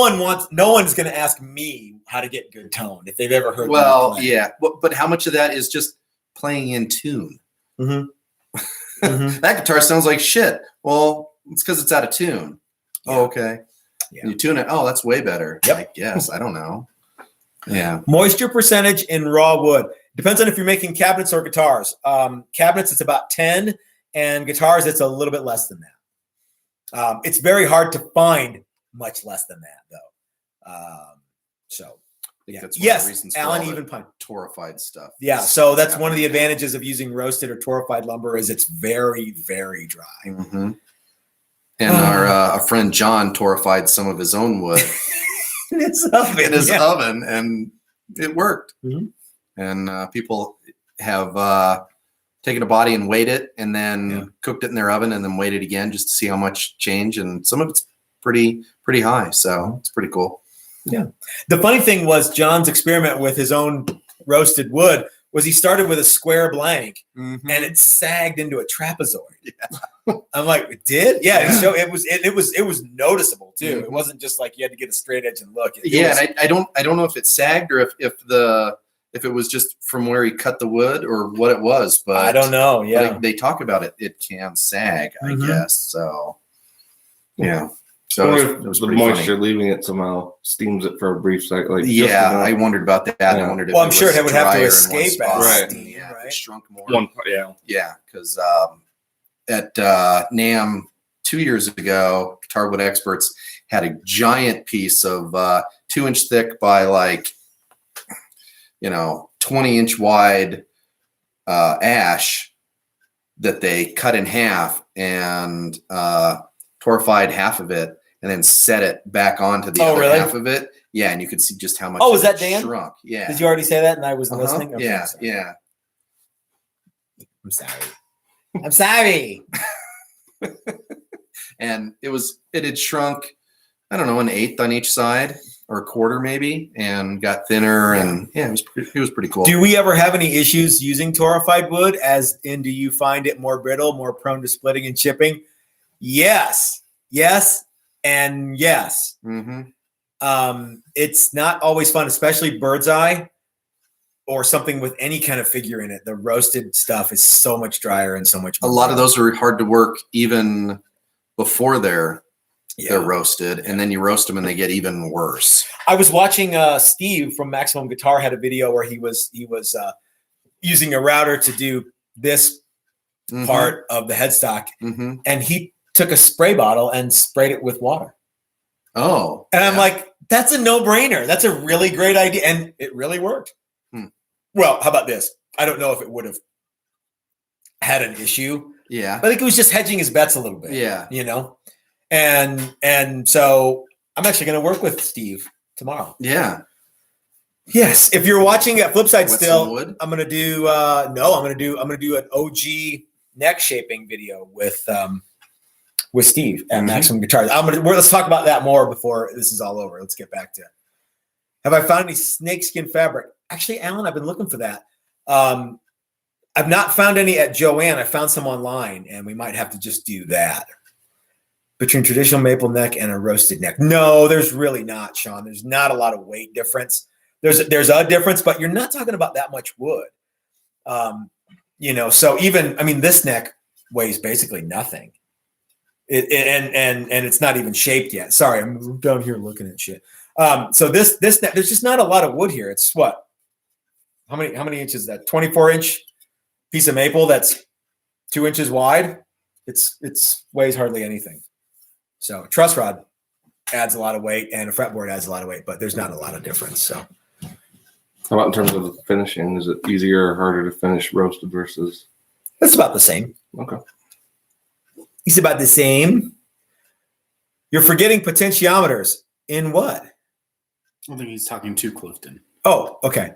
one's going to ask me how to get good tone if they've ever heard. Well, yeah. But how much of that is just playing in tune? Mm-hmm. That guitar sounds like shit. Well, it's because it's out of tune. Yeah. Oh, okay. Yeah. You tune it. Oh, that's way better. Yep. I guess. I don't know. Yeah. Moisture percentage in raw wood. Depends on if you're making cabinets or guitars. Cabinets, it's about 10, and guitars, it's a little bit less than that. It's very hard to find much less than that, though. So, yeah. That's one of the reasons for Alan, all even the pine. torrefied stuff. Yeah, so that's one of the advantages of using roasted or torrefied lumber is it's very, very dry. Mm-hmm. And our friend John torrefied some of his own wood in his oven, and it worked. Mhm. And people have taken a body and weighed it, and then cooked it in their oven, and then weighed it again just to see how much change. And some of it's pretty high, so it's pretty cool. Yeah. The funny thing was John's experiment with his own roasted wood was he started with a square blank and it sagged into a trapezoid. Yeah. I'm like, it did? Yeah. So it was noticeable too. It wasn't just like you had to get a straight edge and look. And I don't know if it sagged or if it was just from where he cut the wood or what it was, but I don't know. Yeah. They talk about it. It can sag, I guess. So yeah. So Or it was the pretty moisture funny. leaving it somehow steams it for a brief second. Like I wondered about that. Yeah. I wondered if Well, I'm it sure was it would have to drier in escape one spot. as Right. steam, Yeah, if right? it shrunk more. one part, yeah. Yeah, because at NAMM 2 years ago, Guitar Wood Experts had a giant piece of 2-inch thick by 20-inch wide ash that they cut in half and torrefied half of it and then set it back onto the other half of it. Yeah, and you could see just how much. Oh, was that Dan? Shrunk? Yeah. Did you already say that and I wasn't listening? Okay, Yeah, I'm sorry. yeah. I'm sorry. I'm sorry. And it had shrunk, I don't know, an eighth on each side or a quarter maybe, and got thinner. And yeah, it was pretty cool. Do we ever have any issues using torrefied wood? As in, do you find it more brittle, more prone to splitting and chipping? Yes, and yes. It's not always fun, especially bird's eye or something with any kind of figure in it. The roasted stuff is so much drier and so much more. A lot of those are hard to work even before they're roasted, and then you roast them and they get even worse. I was watching Steve from Maximum Guitar had a video where he was using a router to do this part of the headstock, and he took a spray bottle and sprayed it with water. Oh, and I'm like, that's a no-brainer. That's a really great idea, and it really worked. Well, how about this? I don't know if it would have had an issue. Yeah, I think it was just hedging his bets a little bit. Yeah, and so I'm actually going to work with Steve tomorrow. Yeah. Yes. If you're watching at Flipside Wet still, some wood? I'm going to do I'm going to do an OG neck shaping video with Steve at Maximum Guitars. Let's talk about that more before this is all over. Let's get back to it. Have I found any snakeskin fabric? Actually, Alan, I've been looking for that. I've not found any at Joanne. I found some online, and we might have to just do that. Between traditional maple neck and a roasted neck. No, there's really not, Sean. There's not a lot of weight difference. There's a difference, but you're not talking about that much wood. So even, this neck weighs basically nothing. And it's not even shaped yet. Sorry, I'm down here looking at shit. So this neck, there's just not a lot of wood here. It's what? How many inches is that? 24-inch piece of maple that's 2 inches wide. It's weighs hardly anything. So a truss rod adds a lot of weight and a fretboard adds a lot of weight, but there's not a lot of difference. So How about in terms of the finishing? Is it easier or harder to finish roasted versus? it's about the same. Okay. It's about the same. You're forgetting potentiometers in what? I don't think he's talking to Clifton. Oh, okay.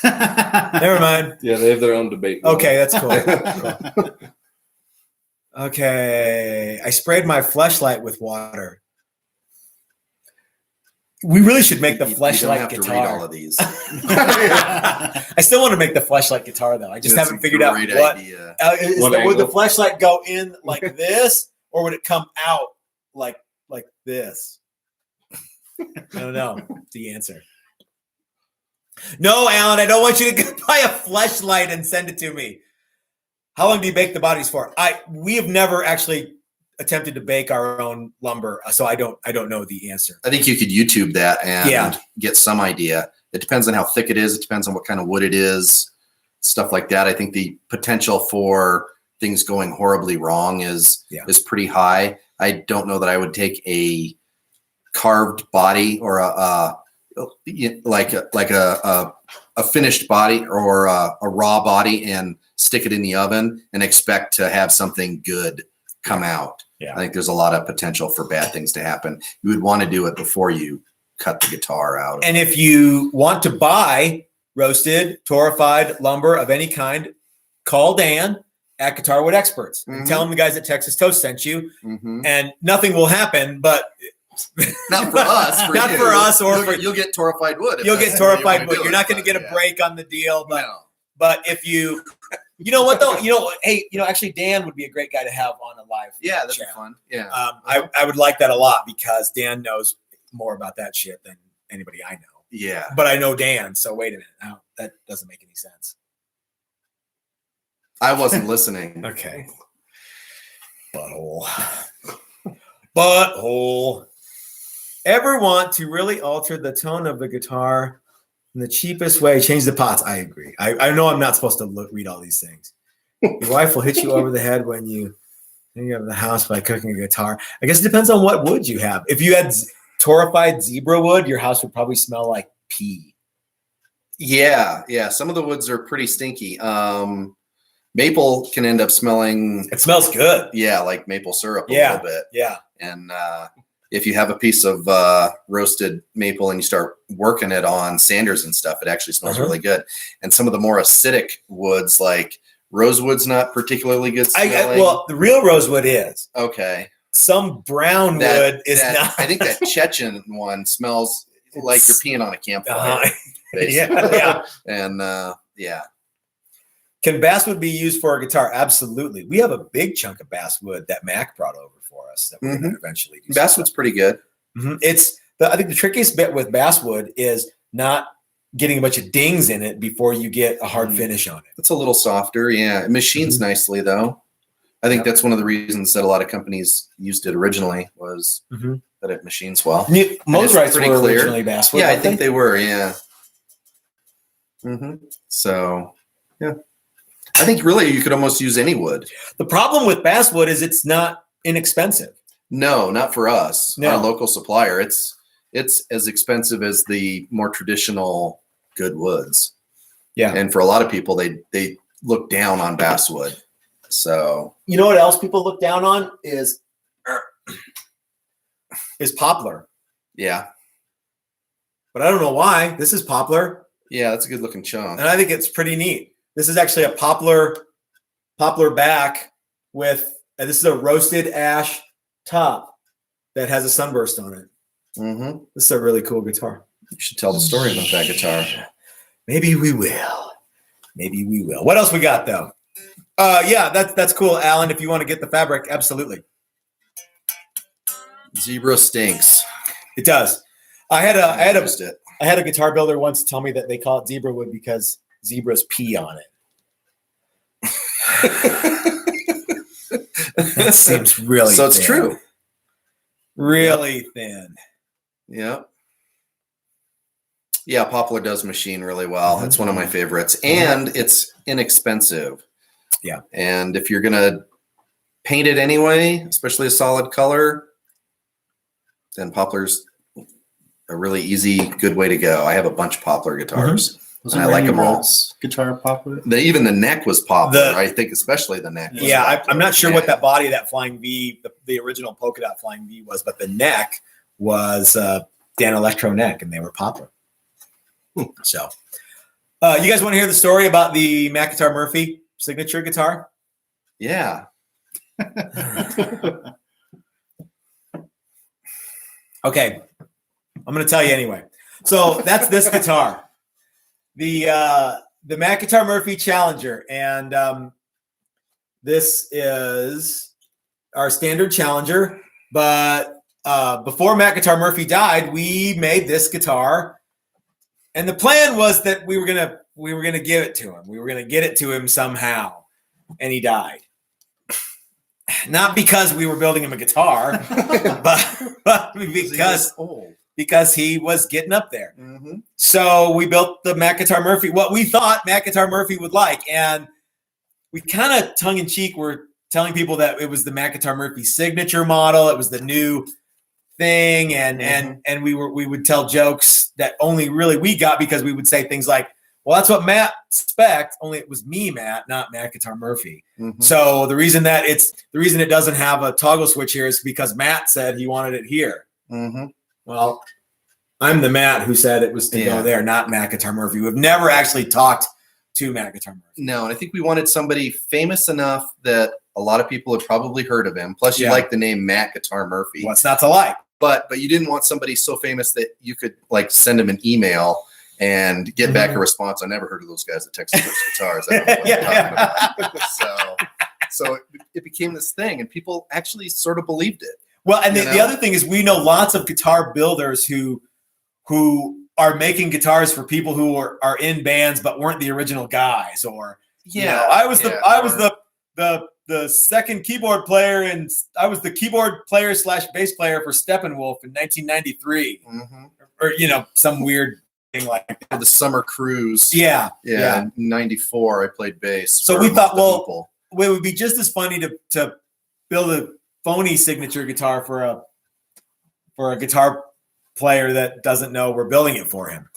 Never mind. Yeah, they have their own debate. Okay, that's cool. Okay, I sprayed my fleshlight with water. We really should make the You don't fleshlight have to guitar. read all of these. I still want to make the fleshlight guitar though. I just That's haven't a figured out great what. idea. Would the fleshlight go in like this, or would it come out like this? I don't know the answer. No, Alan, I don't want you to buy a fleshlight and send it to me. How long do you bake the bodies for? We have never actually attempted to bake our own lumber, so I don't know the answer. I think you could YouTube that and get some idea. It depends on how thick it is. It depends on what kind of wood it is, stuff like that. I think the potential for things going horribly wrong is pretty high. I don't know that I would take a carved body or a finished body or a raw body and stick it in the oven and expect to have something good come out. Yeah. I think there's a lot of potential for bad things to happen. You would want to do it before you cut the guitar out. And if you want to buy roasted, torrefied lumber of any kind, call Dan at Guitar Wood Experts and tell him the guys at Texas Toast sent you, and nothing will happen. But not for us. Not for us, or you'll get torrefied wood. You'll get torrefied wood. You're not going to get a break on the deal, but if you know what though, actually Dan would be a great guy to have on a live. Yeah, that'd chat. be fun. Yeah, I would like that a lot because Dan knows more about that shit than anybody I know. Yeah, but I know Dan, so wait a minute. Now that doesn't make any sense. I wasn't listening. Okay. Butthole. Ever want to really alter the tone of the guitar in the cheapest way? Change the pots. I agree. I know I'm not supposed to read all these things. Your wife will hit you over the head when you think of the house by cooking a guitar. I guess it depends on what wood you have. If you had torrefied zebra wood, your house would probably smell like pee. Yeah. Some of the woods are pretty stinky. Maple can end up smelling. It smells good. Yeah, like maple syrup a little bit. Yeah. And if you have a piece of roasted maple and you start working it on sanders and stuff, it actually smells really good. And some of the more acidic woods, like rosewood's not particularly good smelling. Well, the real rosewood is. Okay. Some brown wood is not. I think that Chechen one smells like you're peeing on a campfire. Yeah. And Can basswood be used for a guitar? Absolutely. We have a big chunk of basswood that Mac brought over for us that we're going to eventually do. Basswood's pretty good. I think the trickiest bit with basswood is not getting a bunch of dings in it before you get a hard finish on it. It's a little softer. Yeah. It machines nicely though. I think that's one of the reasons that a lot of companies used it originally was that it machines well. Mosrites were originally basswood. Yeah, I think they were. Yeah. So, yeah. I think really you could almost use any wood. The problem with basswood is it's not inexpensive. No, not for us. No. Our local supplier. It's as expensive as the more traditional good woods. Yeah. And for a lot of people, they look down on basswood. So you know what else people look down on is poplar. Yeah. But I don't know why. This is poplar. Yeah, that's a good looking chunk. And I think it's pretty neat. This is actually a poplar back with, and this is a roasted ash top that has a sunburst on it. This is a really cool guitar. You should tell the story about that guitar. Maybe we will. What else we got though? Yeah, that's cool, Alan. If you want to get the fabric, absolutely. Zebra stinks. It does. I had a guitar builder once tell me that they call it zebra wood because zebras pee on it. That seems really so it's thin. true. Really thin. Yeah. Yeah, Poplar does machine really well. It's one of my favorites. And it's inexpensive. Yeah. And if you're gonna paint it anyway, especially a solid color, then Poplar's a really easy, good way to go. I have a bunch of Poplar guitars. And I like them all. Guitar Poplar? Even the neck was Poplar. I think especially the neck. Yeah, I'm not sure what that body, that Flying V, the original polka dot Flying V was, but the neck was Dan Electro neck, and they were Poplar. So, you guys want to hear the story about the Mac Guitar Murphy signature guitar? Yeah. Okay, I'm going to tell you anyway. So that's this guitar. The Mac Guitar Murphy Challenger, and this is our standard Challenger. But before Mac Guitar Murphy died, we made this guitar, and the plan was that we were gonna give it to him. We were gonna get it to him somehow. and he died. Not because we were building him a guitar, but because he was getting up there. Mm-hmm. So we built the Mac Guitar Murphy, what we thought Mac Guitar Murphy would like. And we kind of tongue-in-cheek were telling people that it was the Mac Guitar Murphy signature model. It was the new thing. And we would tell jokes that only really we got because we would say things like, well, that's what Matt spec'd, only it was me, Matt, not Mac Guitar Murphy. Mm-hmm. So the reason it doesn't have a toggle switch here is because Matt said he wanted it here. Mm-hmm. Well, I'm the Matt who said it was to go there, not Mac Guitar Murphy. We've never actually talked to Mac Guitar Murphy. No, and I think we wanted somebody famous enough that a lot of people had probably heard of him. Plus, you like the name Mac Guitar Murphy. What's not to like? But you didn't want somebody so famous that you could like send him an email and get back a response. I never heard of those guys that text switch guitars. I don't know what they're talking about. So it became this thing, and people actually sort of believed it. Well, and the other thing is we know lots of guitar builders who are making guitars for people who are in bands but weren't the original guys. Or I was the second keyboard player, and I was the keyboard player / bass player for Steppenwolf in 1993, or some weird thing like that. The summer cruise. Yeah. In 94, I played bass. So we thought, well, it would be just as funny to build a phony signature guitar for a guitar player that doesn't know we're building it for him.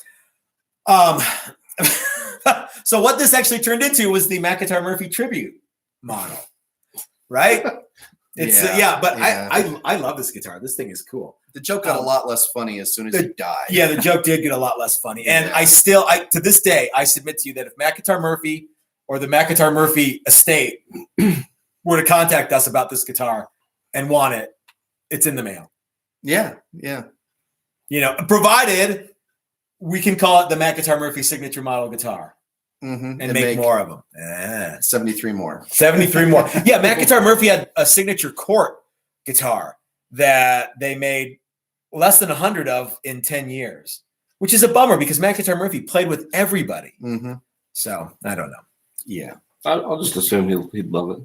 So what this actually turned into was the Mac Guitar Murphy tribute model, right? I love this guitar. This thing is cool. The joke got a lot less funny as soon as he died. Yeah, the joke did get a lot less funny. And I to this day, I submit to you that if Mac Guitar Murphy or the Mac Guitar Murphy estate were to contact us about this guitar and want it, it's in the mail. Yeah. Provided we can call it the Mac Guitar Murphy signature model guitar and make more of them. 73 more. 73 more. Yeah, Mac Guitar Murphy had a signature court guitar that they made less than 100 of in 10 years, which is a bummer because Mac Guitar Murphy played with everybody. So I don't know. Yeah. I'll just assume he'd love it.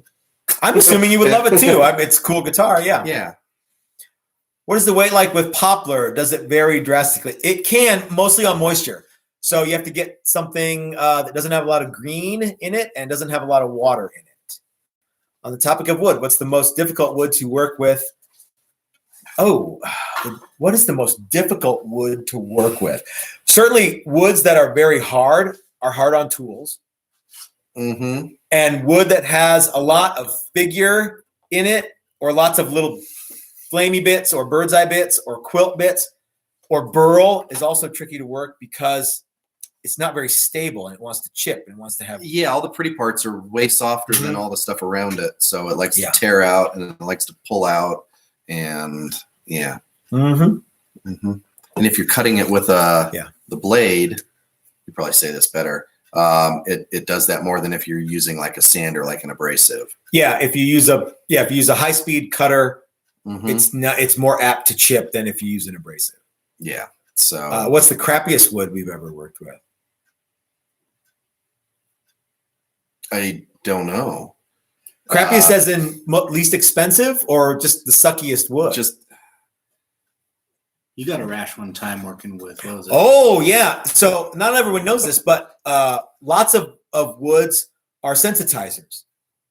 I'm assuming you would love it too. It's a cool guitar. Yeah. What is the weight like with Poplar? Does it vary drastically? It can, mostly on moisture. So you have to get something that doesn't have a lot of green in it and doesn't have a lot of water in it. On the topic of wood, what's the most difficult wood to work with? Oh, what is the most difficult wood to work with? Certainly woods that are very hard are hard on tools. And wood that has a lot of figure in it or lots of little flamey bits or bird's eye bits or quilt bits or burl is also tricky to work because it's not very stable and it wants to chip and wants to have. Yeah, all the pretty parts are way softer than all the stuff around it. So it likes to tear out and it likes to pull out. And and if you're cutting it with the blade, you probably say this better. It does that more than if you're using like a sander, like an abrasive. Yeah, if you use a high speed cutter, it's more apt to chip than if you use an abrasive. Yeah. So what's the crappiest wood we've ever worked with? I don't know. Crappiest as in least expensive or just the suckiest wood? Just you got a rash one time working with, what was it? Oh yeah. So not everyone knows this, but lots of woods are sensitizers.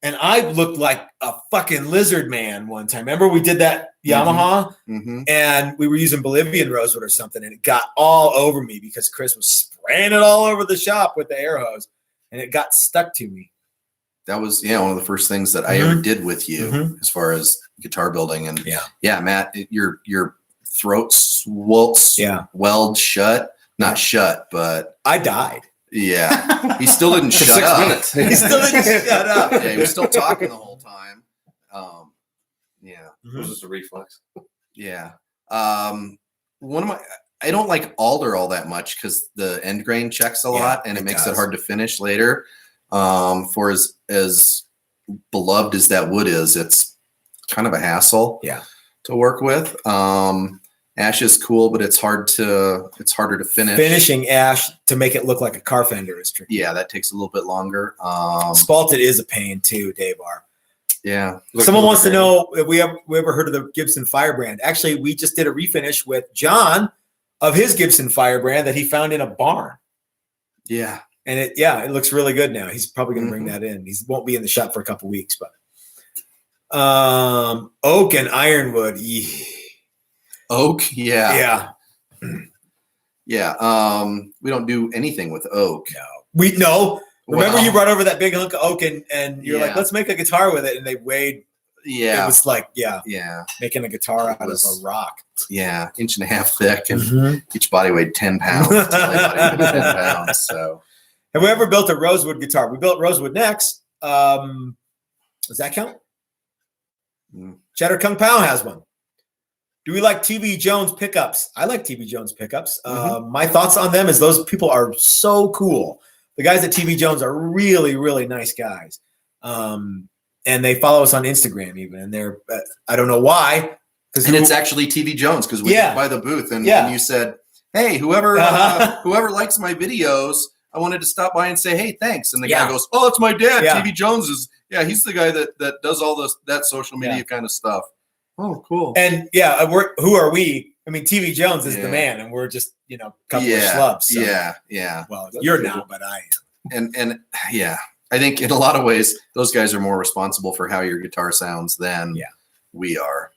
And I looked like a fucking lizard man one time. Remember we did that Yamaha and we were using Bolivian rosewood or something and it got all over me because Chris was spraying it all over the shop with the air hose and it got stuck to me. That was one of the first things that I ever did with you as far as guitar building. And Matt, your throat welled shut. Not shut, but I died. Yeah. He still didn't shut up. 6 minutes. He still didn't shut up. Yeah, he was still talking the whole time. It was just a reflex. Yeah. I don't like alder all that much because the end grain checks a lot and it makes it hard to finish later. For as beloved as that wood is, it's kind of a hassle to work with. Ash is cool, but it's harder to finish. Finishing ash to make it look like a car fender is tricky. Yeah, that takes a little bit longer. Spalted is a pain too, Dave R. Yeah. Someone wants to know if we ever heard of the Gibson Firebrand. Actually, we just did a refinish with John of his Gibson Firebrand that he found in a barn. Yeah. And it looks really good now. He's probably going to bring that in. He won't be in the shop for a couple weeks, but oak and ironwood. Oak, yeah. Yeah. Yeah. We don't do anything with oak. No. Remember Well, you brought over that big hunk of oak and you're like, let's make a guitar with it. And they weighed. It was like, making a guitar out of a rock. Yeah. 1.5 inches thick and each body weighed 10 pounds. 10 pounds. So. Have we ever built a rosewood guitar? We built rosewood necks. Does that count? Cheddar Kung Pao has one. Do we like TV Jones pickups? I like TV Jones pickups. My thoughts on them is those people are so cool. The guys at TV Jones are really, really nice guys. And they follow us on Instagram even. And they're, I don't know why. And it's actually TV Jones because we went by the booth and you said, hey, whoever likes my videos, I wanted to stop by and say, hey, thanks. And the guy goes, oh, it's my dad. TV Jones is, he's the guy that does all that social media kind of stuff. Oh, cool. And who are we? I mean, TV Jones is the man, and we're just, a couple of schlubs. So. Yeah. Well, you're not, but I am. And I think in a lot of ways, those guys are more responsible for how your guitar sounds than we are.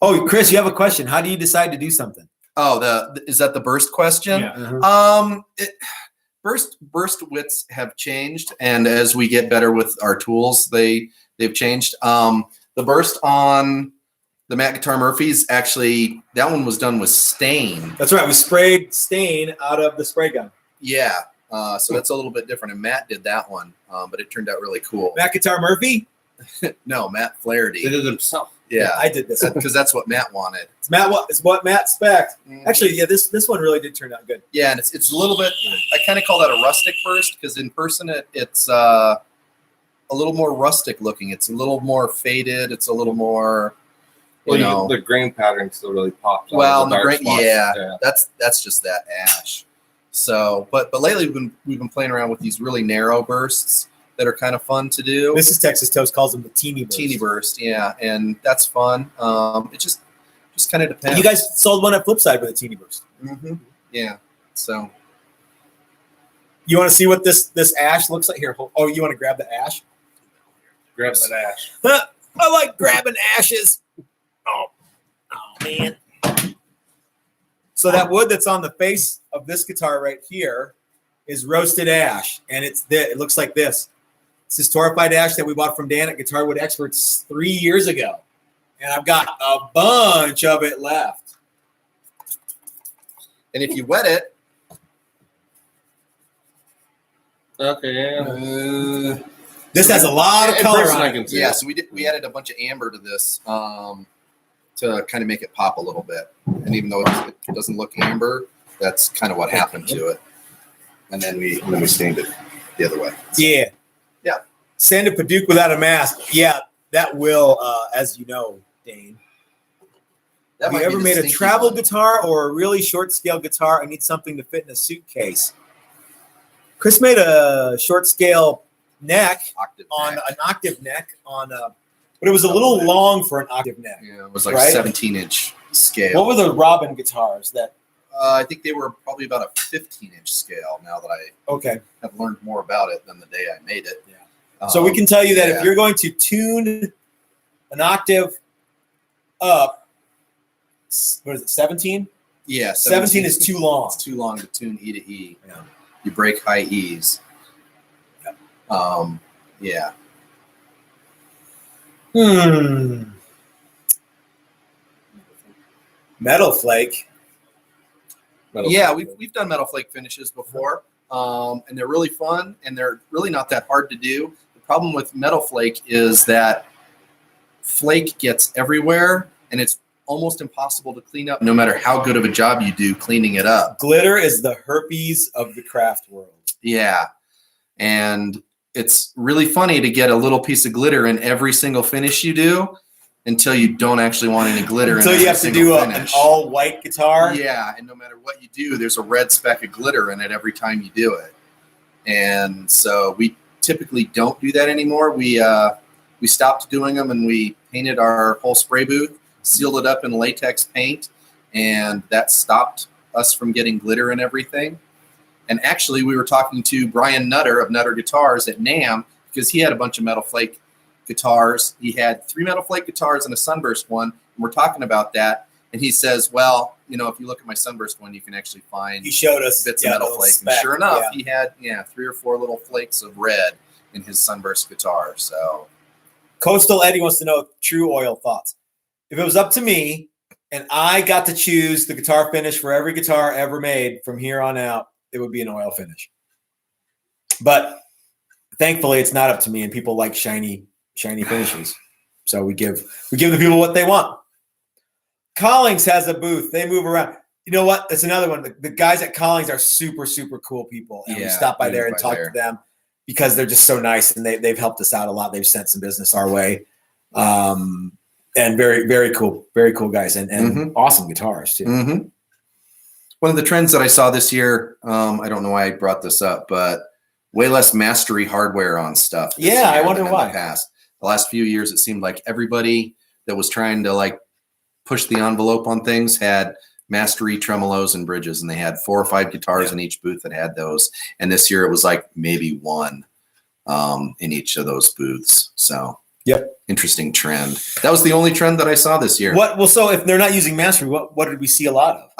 Oh, Chris, you have a question. How do you decide to do something? Oh, is that the burst question? Yeah. Burst widths have changed, and as we get better with our tools, they've changed. The burst on the Matt Guitar Murphys, actually, that one was done with stain. That's right. We sprayed stain out of the spray gun. Yeah. So that's a little bit different. And Matt did that one, but it turned out really cool. Matt Guitar Murphy? No, Matt Flaherty. They did it himself. Yeah, I did this because that's what Matt wanted. It's what Matt spec'd. Actually, this one really did turn out good. Yeah, and it's a little bit. I kind of call that a rustic burst because in person it's a little more rustic looking. It's a little more faded. It's a little more. The grain pattern still really pops. Well, the grain, that's just that ash. So, but lately we've been playing around with these really narrow bursts that are kind of fun to do. Mrs. Texas Toast calls them the teeny burst. Teeny burst, yeah, and that's fun. It just kind of depends. You guys sold one at Flipside with a teeny burst. Yeah. So, you want to see what this ash looks like? Here, you want to grab the ash? Grab that ash. I like grabbing ashes. Oh man. So that wood that's on the face of this guitar right here is roasted ash, and it looks like this. This is torrefied ash that we bought from Dan at Guitar Wood Experts 3 years ago, and I've got a bunch of it left. And if you wet it, okay, this has a lot of color on it. Yeah, so we added a bunch of amber to this to kind of make it pop a little bit. And even though it doesn't look amber, that's kind of what happened to it. And then we stained it the other way. So, yeah. Sanded Paduke without a mask. Yeah, that will, as you know, Dane. Have you ever made a travel guitar or a really short scale guitar? I need something to fit in a suitcase. Chris made a short scale neck on an octave neck but it was a little long for an octave neck. Yeah, it was like 17-inch scale. What were the Robin guitars that? I think they were probably about a 15-inch scale. Now that I have learned more about it than the day I made it. Yeah. So we can tell you that if you're going to tune an octave up, what is it, 17? Yeah, 17 is too long. It's too long to tune E to E. Yeah. You break high E's. Yeah. Metal flake. We've done metal flake finishes before, and they're really fun, and they're really not that hard to do. The problem with metal flake is that flake gets everywhere, and it's almost impossible to clean up no matter how good of a job you do cleaning it up. Glitter is the herpes of the craft world. Yeah, and it's really funny to get a little piece of glitter in every single finish you do, until you don't actually want any glitter. So in you every have to single do an finish. all white guitar. Yeah, and no matter what you do, there's a red speck of glitter in it every time you do it. And so we typically don't do that anymore. We stopped doing them, and we painted our whole spray booth, sealed it up in latex paint, and that stopped us from getting glitter and everything. And actually, we were talking to Brian Nutter of Nutter Guitars at NAMM because he had a bunch of metal flake guitars. He had 3 metal flake guitars and a sunburst one, and we're talking about that. And he says, well, if you look at my sunburst one, you can actually find He showed us bits of metal flake. speck, And sure enough, yeah. he had 3 or 4 little flakes of red in his sunburst guitar. So Coastal Eddie wants to know true oil thoughts. If it was up to me and I got to choose the guitar finish for every guitar ever made from here on out, it would be an oil finish. But thankfully, it's not up to me, and people like shiny finishes. So we give the people what they want. Collings has a booth. They move around. You know what? That's another one. The guys at Collings are super, super cool people. And we stop by there and talk to them because they're just so nice, and they've helped us out a lot. They've sent some business our way. And very, very cool guys, and awesome guitars too. Mm-hmm. One of the trends that I saw this year, I don't know why I brought this up, but way less mastery hardware on stuff. Yeah, I wonder than why. In the last few years, it seemed like everybody that was trying to push the envelope on things had mastery tremolos and bridges, and they had 4 or 5 guitars in each booth that had those. And this year it was maybe 1 in each of those booths. So interesting trend. That was the only trend that I saw this year. So if they're not using mastery, what did we see a lot of?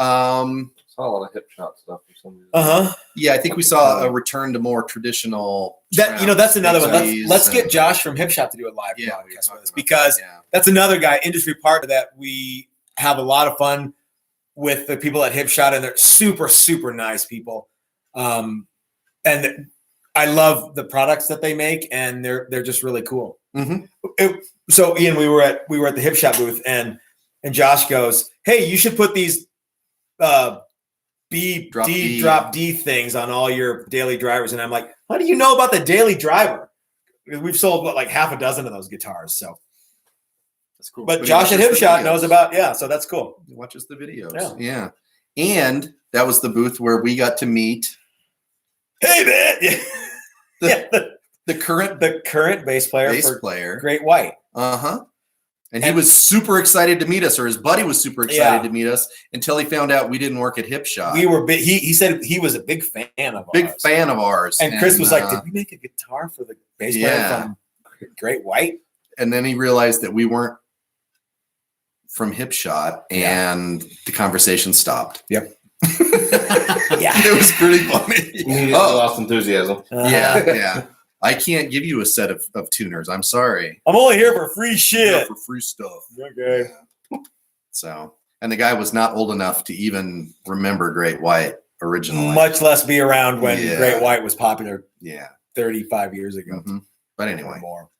Saw a lot of hip shot stuff for some reason. Yeah, I think we saw a return to more traditional. That's another one. Let's get Josh. Josh from Hipshot to do a live podcast with us, because that's another guy, industry partner, that we have a lot of fun with the people at Hipshot, and they're super, super nice people. And I love the products that they make, and they're just really cool. Mm-hmm. So Ian, we were at the Hipshot booth, and Josh goes, "Hey, you should put these drop D things on all your daily drivers." And I'm like, "How do you know about the daily driver?" We've sold half a dozen of those guitars, so that's cool. But Josh at Hipshot knows about, so that's cool. He watches the videos. Yeah. And that was the booth where we got to meet. Hey man. The current bass player. Great White. And he was super excited to meet us, or his buddy was super excited to meet us, until he found out we didn't work at Hipshot. We were big. He said he was a big fan of ours. And Chris was like, "Did we make a guitar for the bass player from Great White?" And then he realized that we weren't from Hipshot, and the conversation stopped. Yep. It was pretty funny. Lost enthusiasm. Yeah. I can't give you a set of tuners. I'm sorry. I'm only here for free shit. For free stuff. Okay. Yeah. So, and the guy was not old enough to even remember Great White originally. Much less be around when Great White was popular. 35 years ago. Mm-hmm. But anyway. More.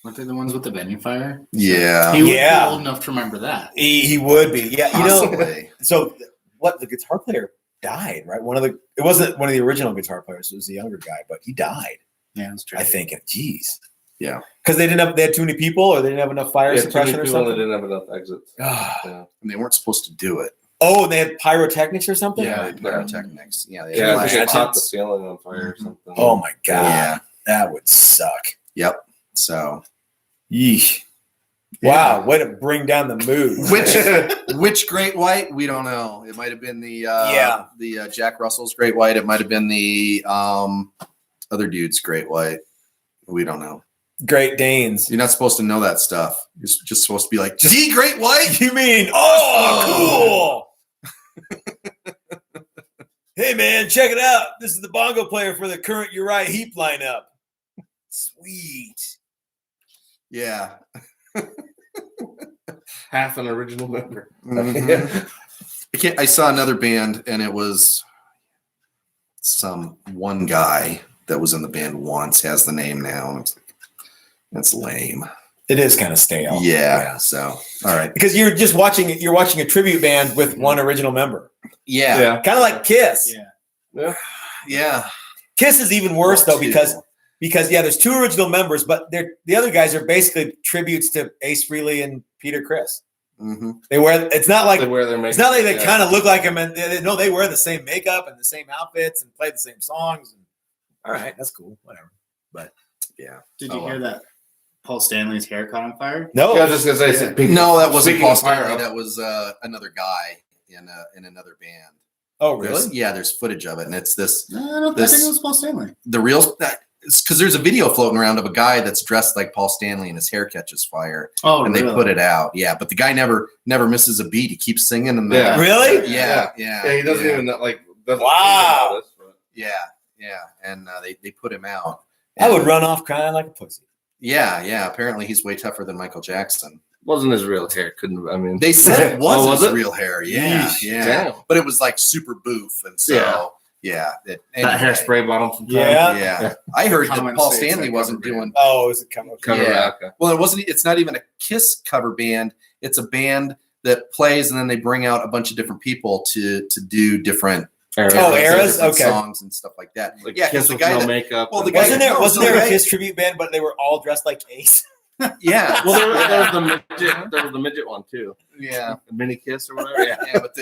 Weren't they the ones with the venue fire? Yeah. He would be old enough to remember that. He would be. Yeah. Possibly. So the guitar player died, right? It wasn't one of the original guitar players. It was the younger guy, but he died. Yeah, that's true. I think. Geez. Yeah. Because they had too many people, or they didn't have enough fire suppression or something. They didn't have enough exits. And they weren't supposed to do it. Oh, and they had pyrotechnics or something? Yeah, they had pyrotechnics. Yeah, they caught the ceiling on fire or something. Oh my God. Yeah. That would suck. Yep. So. Yeesh. Wow, way to bring down the mood. Which Great White? We don't know. It might have been the Jack Russell's Great White. It might have been the other dude's Great White. We don't know. Great Danes. You're not supposed to know that stuff. You're just supposed to be like, the Great White? You mean, cool. Hey man, check it out. This is the bongo player for the current Uriah Heep lineup. Sweet. Yeah. Half an original member. I saw another band, and it was one guy that was in the band once, has the name now. That's lame. It is kind of stale. Yeah. So, all right. Because you're watching a tribute band with one original member. Yeah. Kind of like Kiss. Yeah. Kiss is even worse though, because because there's 2 original members, but the other guys are basically tributes to Ace Frehley and Peter Criss. Mm-hmm. They wear. It's not like They wear their makeup. it's not like they kind of look like them, and they wear the same makeup and the same outfits and play the same songs. And, all right, that's cool. Whatever. But yeah. Did you hear that Paul Stanley's hair caught on fire? No. Yeah, I was just gonna say. No, that wasn't Speaking Paul of fire, Stanley. That was another guy in another band. Oh, really? There's footage of it, and it's this. No, I don't think it was Paul Stanley. The real because there's a video floating around of a guy that's dressed like Paul Stanley and his hair catches fire. Oh, and really? they put it out. Yeah, but the guy never misses a beat. He keeps singing and Yeah. Really? Yeah. He doesn't even know, like. Doesn't Wow. think about this, but- Yeah, and they put him out. I would run off crying like a pussy. Yeah. Apparently, he's way tougher than Michael Jackson. Wasn't his real hair? Couldn't. I mean, They said it was, Oh, was his it? real hair. Yeah, Yeesh, yeah. damn. But it was like super boof, and so that anyway. hairspray bottom. Sometimes. Yeah, I heard that Common Paul States Stanley like wasn't cover doing. Oh, is it coming? Cover Yeah. okay. Well, it wasn't. It's not even a Kiss cover band. It's a band that plays, and then they bring out a bunch of different people to do different Oh, different eras? Okay. songs and stuff like that. Like Yeah, 'cause Kiss the with guy no that- makeup. well, the and- guy- Wasn't there No, wasn't so there a they- Kiss tribute band, but they were all dressed like Ace? Yeah, Well, there was the midget. There was the midget one too. yeah. The mini Kiss or whatever. Yeah. But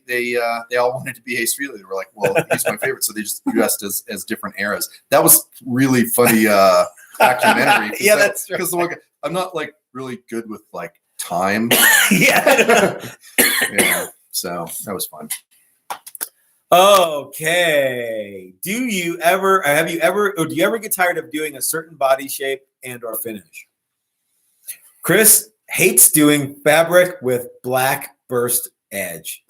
they all wanted to be Ace Frehley. They were like, well, he's my favorite, so they just dressed as different eras. That was really funny documentary. Yeah, that's true. because the one guy, I'm not like really good with like time. Yeah. Yeah, so that was fun. Okay. Do you ever get tired of doing a certain body shape and or finish? Chris hates doing fabric with black burst edge.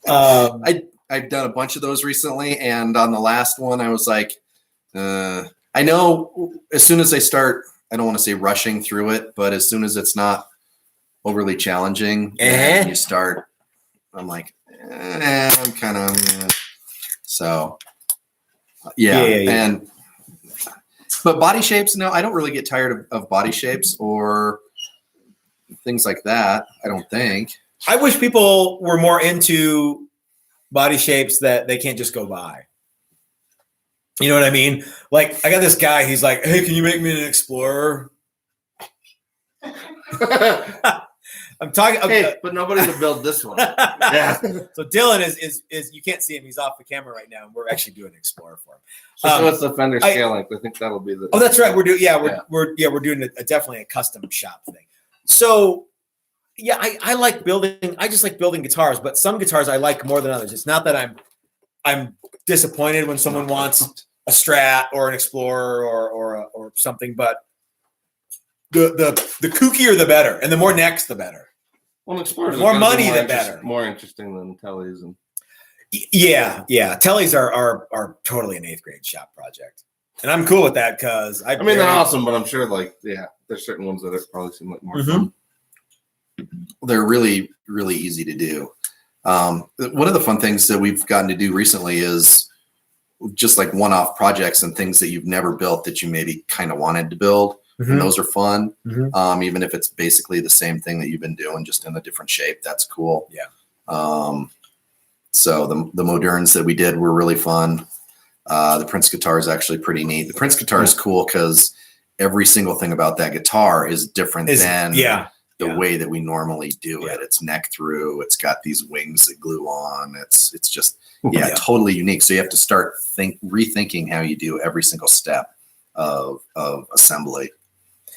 I've done a bunch of those recently, and on the last one, I was like, I know as soon as I start, I don't want to say rushing through it, but as soon as it's not overly challenging, and you start, I'm like, I'm kind of, so yeah. And but body shapes, no, I don't really get tired of body shapes or things like that. I don't think. I wish people were more into body shapes that they can't just go by. You know what I mean? Like, I got this guy, he's like, hey, can you make me an Explorer? I'm talking. Hey, but nobody would build this one. Yeah. So Dylan is you can't see him. He's off the camera right now, and we're actually doing an Explorer for him. So it's the fender scale length. I think that'll be the. Oh, that's right. We're doing. We're doing definitely a custom shop thing. So yeah, I like building. I just like building guitars, but some guitars I like more than others. It's not that I'm disappointed when someone wants a Strat or an Explorer or something, but the kookier the better, and the more necks the better. Well, Explorers More are gonna money, be the better. More interesting than Tellys and. Yeah. Tellys are totally an 8th grade shop project, and I'm cool with that because I mean, they're awesome, but I'm sure there's certain ones that probably seem like more fun. They're really, really easy to do. One of the fun things that we've gotten to do recently is just like one-off projects and things that you've never built that you maybe kind of wanted to build. And those are fun. Even if it's basically the same thing that you've been doing, just in a different shape, that's cool. Yeah. So the Moderns that we did were really fun. The Prince guitar is actually pretty neat. The Prince guitar is cool because every single thing about that guitar is different than the way that we normally do it. It's neck through. It's got these wings that glue on. It's just totally unique. So you have to start rethinking how you do every single step of assembly.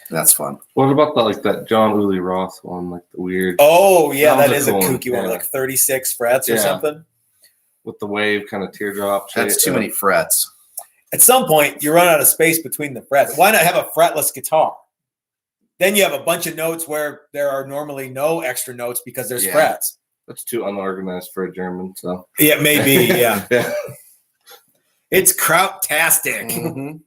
That's fun. What about that John Uli Roth one, like the weird? Oh yeah, that was is a cool one. kooky one, Yeah. like 36 frets or something. With the wave kind of teardrop shape. That's too many frets. At some point, you run out of space between the frets. Why not have a fretless guitar? Then you have a bunch of notes where there are normally no extra notes because there's frets. That's too unorganized for a German. So Yeah, maybe. Yeah, yeah. it's kraut-tastic. Mm-hmm.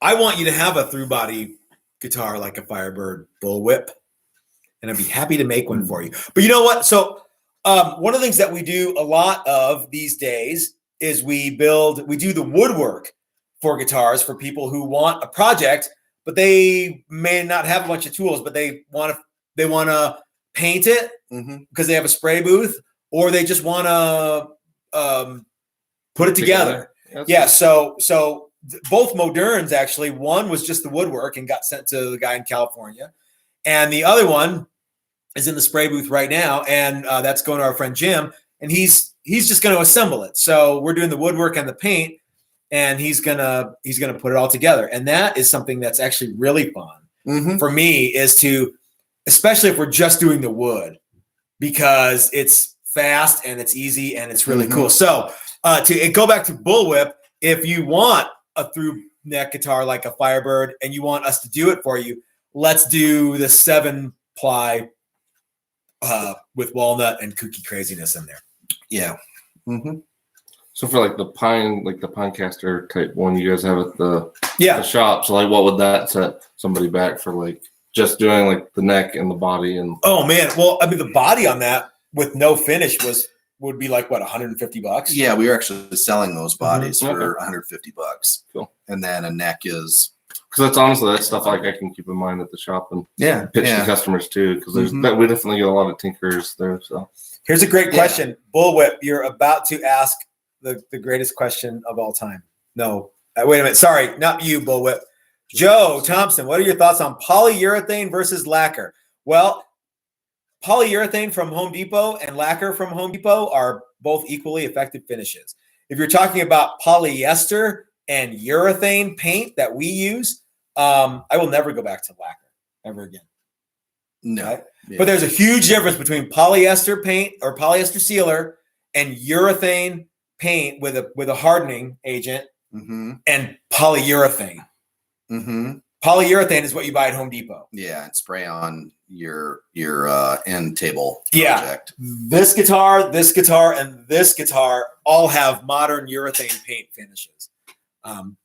I want you to have a through body guitar like a Firebird Bullwhip, and I'd be happy to make one for you. But you know what? So one of the things that we do a lot of these days is we do the woodwork for guitars for people who want a project, but they may not have a bunch of tools, but they want to paint it Mm-hmm. because they have a spray booth, or they just want to put it together. Yeah. So both Moderns actually. One was just the woodwork and got sent to the guy in California, and the other one is in the spray booth right now, and that's going to our friend Jim, and he's just going to assemble it. So we're doing the woodwork and the paint, and he's gonna put it all together, and that is something that's actually really fun for me, is to, especially if we're just doing the wood, because it's fast and it's easy and it's really cool. So to go back to bullwhip, if you want a through neck guitar like a Firebird and you want us to do it for you, let's do the 7-ply with walnut and kooky craziness in there. Yeah. Mm-hmm. So for like the Pinecaster type one you guys have at the Yeah. shop, so like what would that set somebody back for, like just doing like the neck and the body? And Oh man, well, I mean the body on that with no finish would be like what, $150? Yeah, we were actually selling those bodies Mhm. for $150. Cool. And then a neck is because that's honestly that's stuff like I can keep in mind at the shop and pitch to customers too, because there's Mhm. we definitely get a lot of tinkerers there. So Here's a great question. Bullwhip, you're about to ask the greatest question of all time. No, wait a minute. Sorry, not you, Bullwhip. Joe Thompson, what are your thoughts on polyurethane versus lacquer? Well, polyurethane from Home Depot and lacquer from Home Depot are both equally effective finishes. If you're talking about polyester and urethane paint that we use, I will never go back to lacquer ever again. no. Right? Yeah. But there's a huge difference between polyester paint or polyester sealer and urethane paint with a hardening agent Mm-hmm. and polyurethane. Mm-hmm. Polyurethane is what you buy at Home Depot. Yeah, and spray on your end table Yeah. project. This guitar, and this guitar all have modern urethane paint finishes.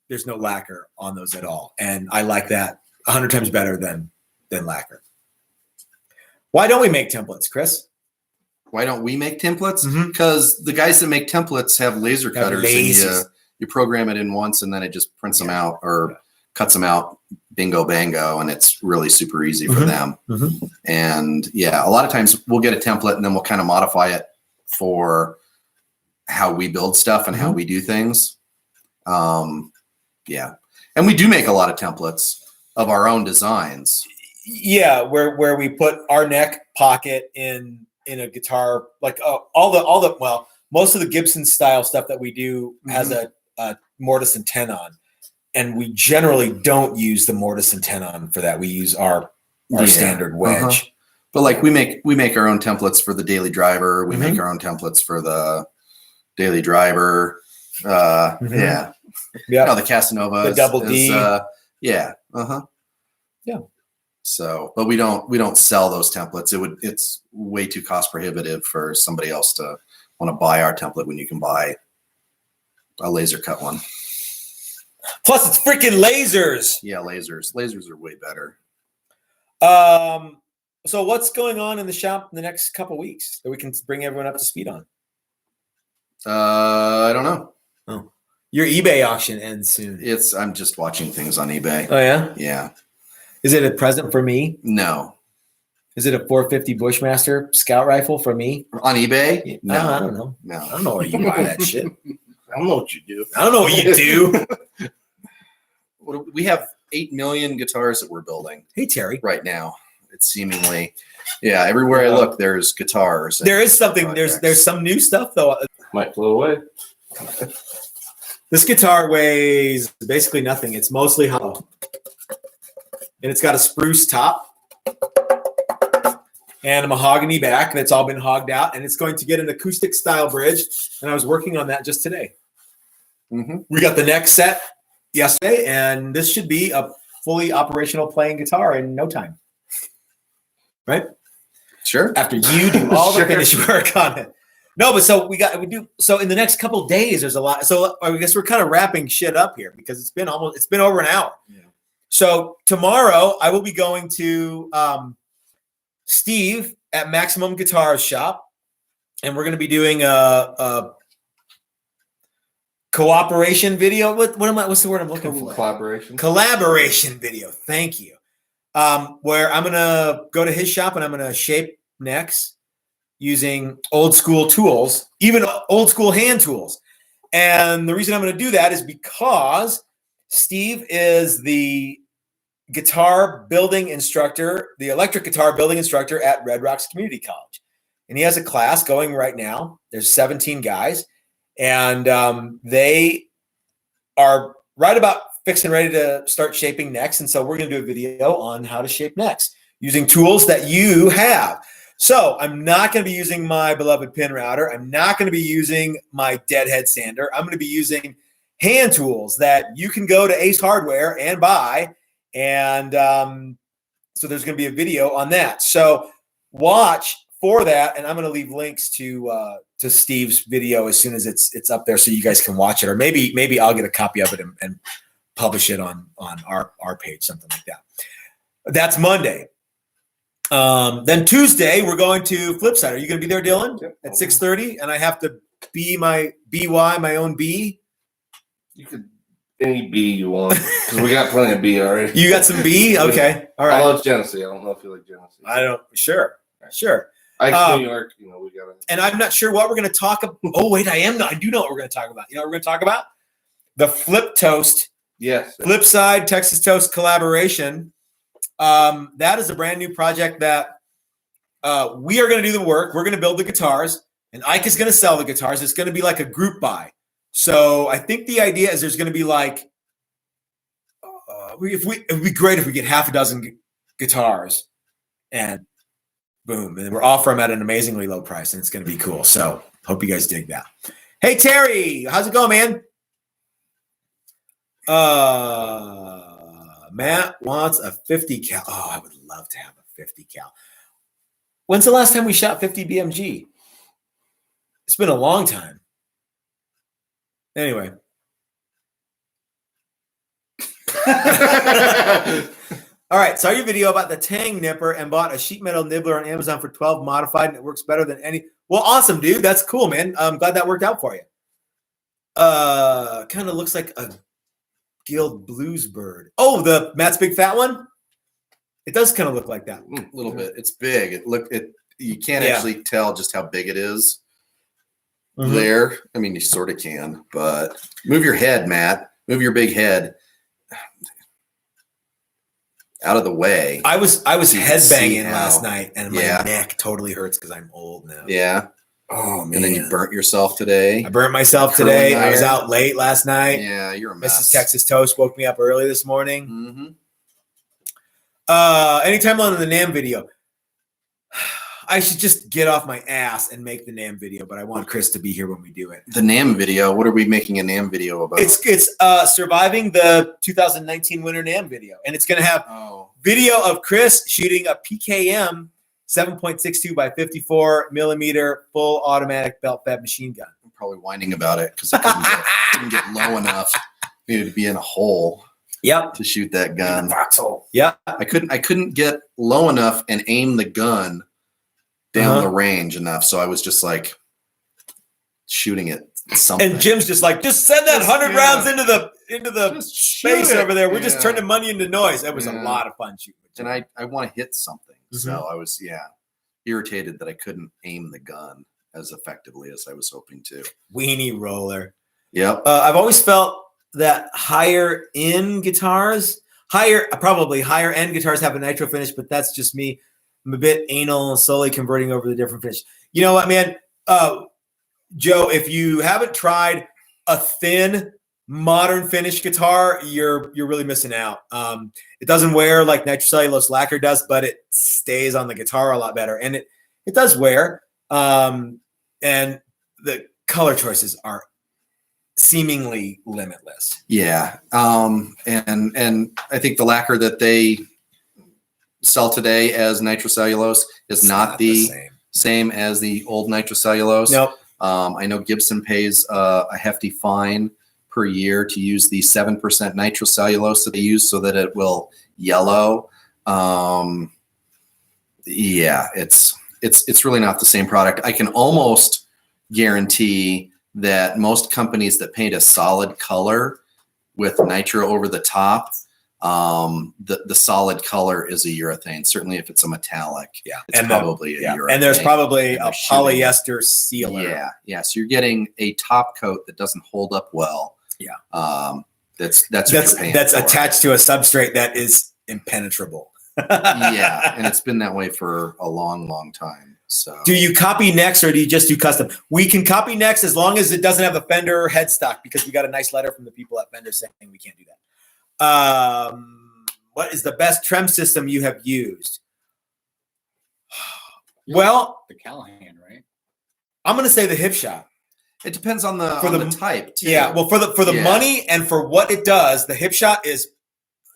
There's no lacquer on those at all, and I like that 100 times better than lacquer. Why don't we make templates, Chris? Why don't we make templates? Mhm. Because the guys that make templates have laser Have cutters, lasers. and you program it in once, and then it just prints them out or Yeah. cuts them out. Bingo, bango, and it's really super easy for Mhm. them. Mhm. And yeah, a lot of times we'll get a template, and then we'll kind of modify it for how we build stuff and how we do things. Yeah, and we do make a lot of templates of our own designs. Yeah, where we put our neck pocket in a guitar, like most of the Gibson style stuff that we do has a mortise and tenon, and we generally don't use the mortise and tenon for that. We use our standard wedge. But like we make our own templates for the daily driver. We make our own templates for the daily driver. Yeah. Yeah. No, the Casanova. The double D. Yeah. Yeah. So, but we don't sell those templates. It's way too cost prohibitive for somebody else to want to buy our template when you can buy a laser cut one. Plus, it's freaking lasers. Yeah, lasers are way better. So what's going on in the shop in the next couple weeks that we can bring everyone up to speed on? I don't know. Oh, your eBay auction ends soon. I'm just watching things on eBay. Oh yeah. Yeah. Is it a present for me? No. Is it a 450 Bushmaster scout rifle for me? On eBay? No. I don't know. No. I don't know where you buy that shit. I don't know what you do. I don't know what you do. We have 8 million guitars that we're building Hey Terry. right now. It's seemingly, yeah, everywhere I look, there's guitars. There is something. projects. There's some new stuff though. Might flow away. This guitar weighs basically nothing. It's mostly hollow, and it's got a spruce top and a mahogany back that's all been hogged out, and it's going to get an acoustic style bridge. And I was working on that just today. Mhm. We got the neck set yesterday, and this should be a fully operational playing guitar in no time. Right? Sure. After you do all the Sure. finish work on it. No, but so we do. So in the next couple of days, there's a lot. So I guess we're kind of wrapping shit up here because it's been over an hour. Yeah. So tomorrow I will be going to Steve at Maximum Guitars shop, and we're going to be doing a cooperation video. What's the word I'm looking for? Collaboration. Collaboration video. Thank you. Where I'm going to go to his shop and I'm going to shape necks using old school tools, even old school hand tools. And the reason I'm going to do that is because Steve is the guitar building instructor, the electric guitar building instructor at Red Rocks Community College. And he has a class going right now. There's 17 guys, and they are right about fixing ready to start shaping necks. And so we're going to do a video on how to shape necks using tools that you have. So I'm not going to be using my beloved pin router. I'm not going to be using my deadhead sander. I'm going to be using hand tools that you can go to Ace Hardware and buy. And so there's going to be a video on that. So watch for that. And I'm going to leave links to Steve's video as soon as it's up there so you guys can watch it. Or maybe I'll get a copy of it and publish it on our page, something like that. That's Monday. Then Tuesday, we're going to Flipside. Are you going to be there, Dylan? Yep. At 6:30? And I have to be my own bee? You could any B you want because we got plenty of B already. You got some bee? Okay. All right. I love Genesee. I don't know if you like Genesee. I don't. Sure. I New York. You know, we got it. And I'm not sure what we're going to talk about. Oh, wait, I do know what we're going to talk about. You know what we're going to talk about? The Flip Toast. Yes. Flipside Texas Toast collaboration. That is a brand new project that we are going to do the work. We're going to build the guitars, and Ike is going to sell the guitars. It's going to be like a group buy. So I think the idea is there's going to be like, it'd be great if we get half a dozen guitars, and boom, and we're offering them at an amazingly low price, and it's going to be cool. So hope you guys dig that. Hey Terry, how's it going, man? Matt wants a 50 cal. Oh, I would love to have a 50 cal. When's the last time we shot 50 BMG? It's been a long time. Anyway. All right, saw your video about the Tang nipper and bought a sheet metal nibbler on Amazon for $12 modified, and it works better than any. Well, awesome, dude. That's cool, man. I'm glad that worked out for you. Kind of looks like a Guild Blues bird. Oh, the Matt's big fat one? It does kind of look like that. A little bit. It's big. You can't actually tell just how big it is there. I mean, you sort of can, but move your head, Matt. Move your big head out of the way. I was headbanging last night, and my neck totally hurts because I'm old now. Yeah. Oh, man. And then you burnt yourself today. I burnt myself today. I was out late last night. Yeah, you're a mess. Mrs. Texas Toast woke me up early this morning. Anytime on the NAMM video, I should just get off my ass and make the NAMM video, but I want Chris to be here when we do it. The NAMM video? What are we making a NAMM video about? It's surviving the 2019 Winter NAMM video, and it's going to have video of Chris shooting a PKM 7.62 by 54 millimeter full automatic belt fed machine gun. I'm probably whining about it because I couldn't get low enough. Needed to be in a hole. Yep. To shoot that gun. Foxhole. Yeah. I couldn't get low enough and aim the gun down the range enough. So I was just like shooting it something. And Jim's just like, just send that 100 rounds into the space over there. We're just turning money into noise. That was a lot of fun shooting. And I want to hit something. So I was irritated that I couldn't aim the gun as effectively as I was hoping to. Weenie roller. Yep. I've always felt that higher end guitars have a nitro finish, but that's just me. I'm a bit anal and slowly converting over the different finish. You know what, man? Joe, if you haven't tried a thin modern finish guitar, you're really missing out. It doesn't wear like nitrocellulose lacquer does, but it stays on the guitar a lot better. And it does wear. And the color choices are seemingly limitless. Yeah. And I think the lacquer that they sell today as nitrocellulose is not the same as the old nitrocellulose. Nope. I know Gibson pays a hefty fine per year to use the 7% nitrocellulose that they use so that it will yellow. It's really not the same product. I can almost guarantee that most companies that paint a solid color with nitro over the top The solid color is a urethane. Certainly, if it's a metallic, it's and probably a urethane. And there's probably a shooting. polyester sealer. Yeah. So you're getting a top coat that doesn't hold up well. Yeah. That's what you're paying that's for. attached to a substrate that is impenetrable. Yeah, and it's been that way for a long, long time. So, do you copy necks or do you just do custom? We can copy necks as long as it doesn't have a Fender headstock, because we got a nice letter from the people at Fender saying we can't do that. What is the best trem system you have used? Well, the Callahan, right? I'm going to say the hip shot. It depends on the type, too. Yeah, well, for the money and for what it does, the hip shot is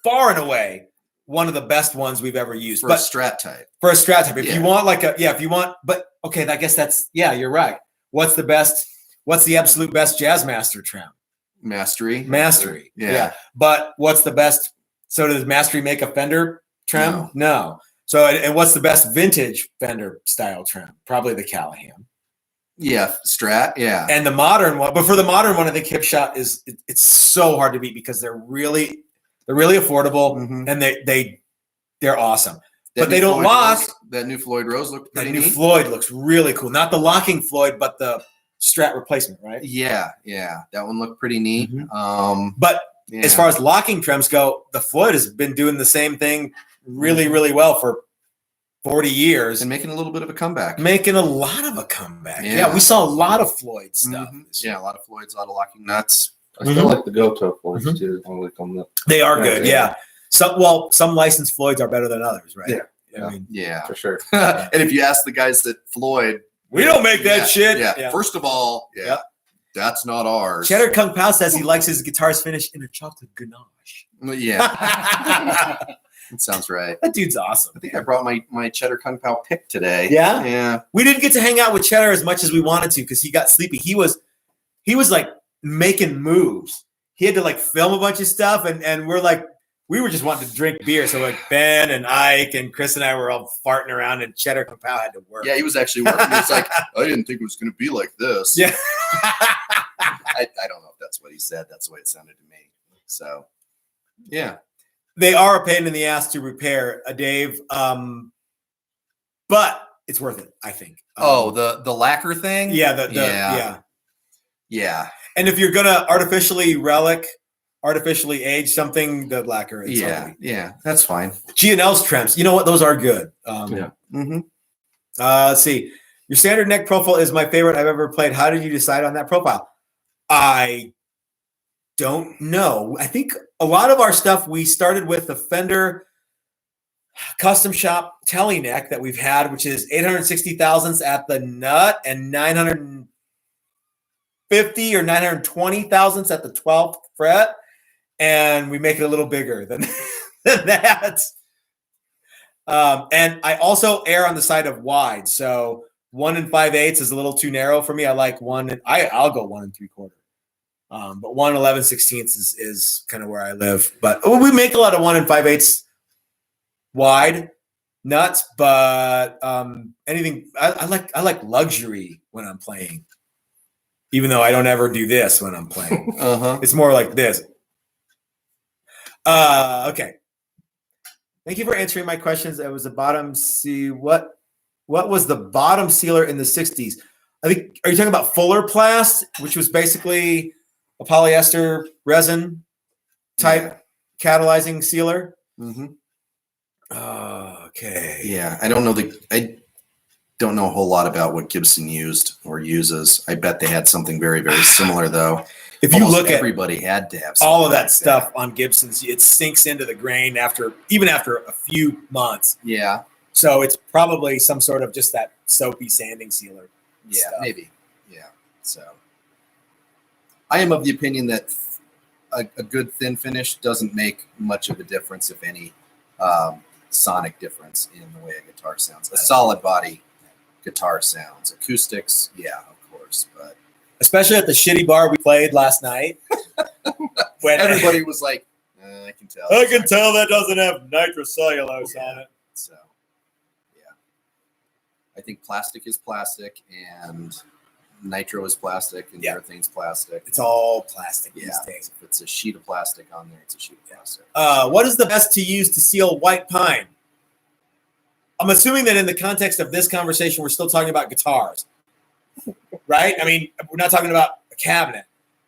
far and away one of the best ones we've ever used. For a Strat type. For a Strat type. If you want okay, I guess you're right. What's the absolute best Jazzmaster trem? Mastery. Yeah. But what's the best? So does Mastery make a Fender trem? No. So, and what's the best vintage Fender style trem? Probably the Callahan. Yeah, Strat. Yeah. And the modern one, but for the modern one, I think hip shot it's so hard to beat because they're really affordable, and they're awesome. But they don't lock. That new Floyd Rose looked pretty neat. Floyd looks really cool. Not the locking Floyd, but the Strat replacement, right? Yeah. That one looked pretty neat. But as far as locking trims go, the Floyd has been doing the same thing really, really well for 40 years. And making a little bit of a comeback. Making a lot of a comeback. Yeah, we saw a lot of Floyd stuff. Yeah, a lot of Floyds, a lot of locking nuts. I still like the Goto Floyds too. They are good, yeah. Some licensed Floyds are better than others, right? Yeah. I mean, for sure. And if you ask the guys at Floyd, we don't make that shit. Yeah. First of all, that's not ours. Cheddar Kung Pao says he likes his guitars finished in a chocolate ganache. Yeah. That sounds right. That dude's awesome. I think I brought my Cheddar Kung Pao pick today. Yeah? Yeah. We didn't get to hang out with Cheddar as much as we wanted to because he got sleepy. He was like making moves. He had to like film a bunch of stuff, and we were just wanting to drink beer. So like Ben and Ike and Chris and I were all farting around, and Cheddar Kung Pao had to work. Yeah, he was actually working. He was like, I didn't think it was going to be like this. Yeah. I don't know if that's what he said. That's the way it sounded to me. So, yeah. They are a pain in the ass to repair, Dave. But it's worth it, I think. The lacquer thing? Yeah. Yeah. And if you're gonna artificially age something, the lacquer is ugly. Yeah, that's fine. G&L's trims, you know what? Those are good. Let's see. Your standard neck profile is my favorite I've ever played. How did you decide on that profile? I don't know. I think a lot of our stuff, we started with the Fender custom shop telly neck that we've had, which is 860 thousandths at the nut and 950 or 920 thousandths at the 12th fret. And we make it a little bigger than that. And I also err on the side of wide. So 1 5/8 is a little too narrow for me. I like I'll go 1 3/4. But 1 11/16 is kind of where I live. But we make a lot of 1 5/8 wide nuts. But anything I like luxury when I'm playing, even though I don't ever do this when I'm playing. It's more like this. Okay. Thank you for answering my questions. It was the bottom C. What was the bottom sealer in the 60s? I think, are you talking about Fuller Plast, which was basically a polyester resin type catalyzing sealer? Okay. Yeah, I don't know a whole lot about what Gibson used or uses. I bet they had something very, very similar, though. If you look at everybody had to have all of that stuff on Gibsons, it sinks into the grain even after a few months. Yeah. So it's probably some sort of just that soapy sanding sealer. Yeah, stuff. maybe. Yeah. So I am of the opinion that a good thin finish doesn't make much of a difference, if any, sonic difference in the way a guitar sounds. A solid body guitar sounds. Acoustics, yeah, of course, but especially at the shitty bar we played last night. When everybody was like, I can tell. I can tell that doesn't have nitrocellulose on it. So, yeah. I think plastic is plastic, and nitro is plastic and everything's plastic. It's all plastic these Yeah. days. If it's a sheet of plastic on there, it's a sheet of plastic. What is the best to use to seal white pine? I'm assuming that in the context of this conversation, we're still talking about guitars, right? I mean, we're not talking about a cabinet.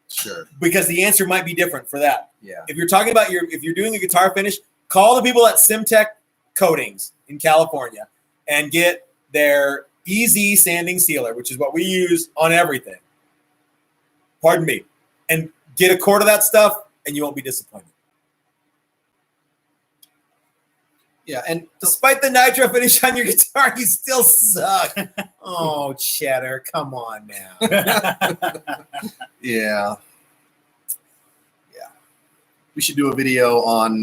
Sure. Because the answer might be different for that. Yeah. If you're talking about if you're doing a guitar finish, call the people at Simtech Coatings in California and get their EZ sanding sealer, which is what we use on everything. Pardon me. And get a quart of that stuff and you won't be disappointed. Yeah, and Despite the nitro finish on your guitar, you still suck. Oh, Cheddar, come on now. yeah. We should do a video on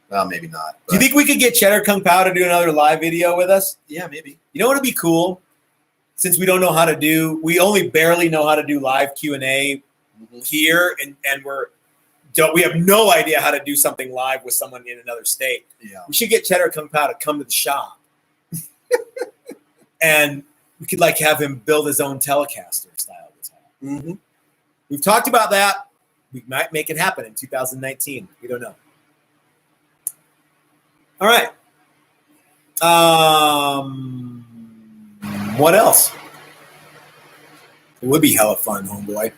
well, maybe not. Do you think we could get Cheddar Kung Pao to do another live video with us? Yeah, maybe. You know what would be cool? Since we don't know how to do, we only barely know how to do live Q&A here, and we have no idea how to do something live with someone in another state. Yeah. We should get Cheddar Kung Pao to come to the shop, and we could have him build his own Telecaster style guitar. Mm-hmm. We've talked about that. We might make it happen in 2019. We don't know. All right. What else? It would be hella fun, homeboy.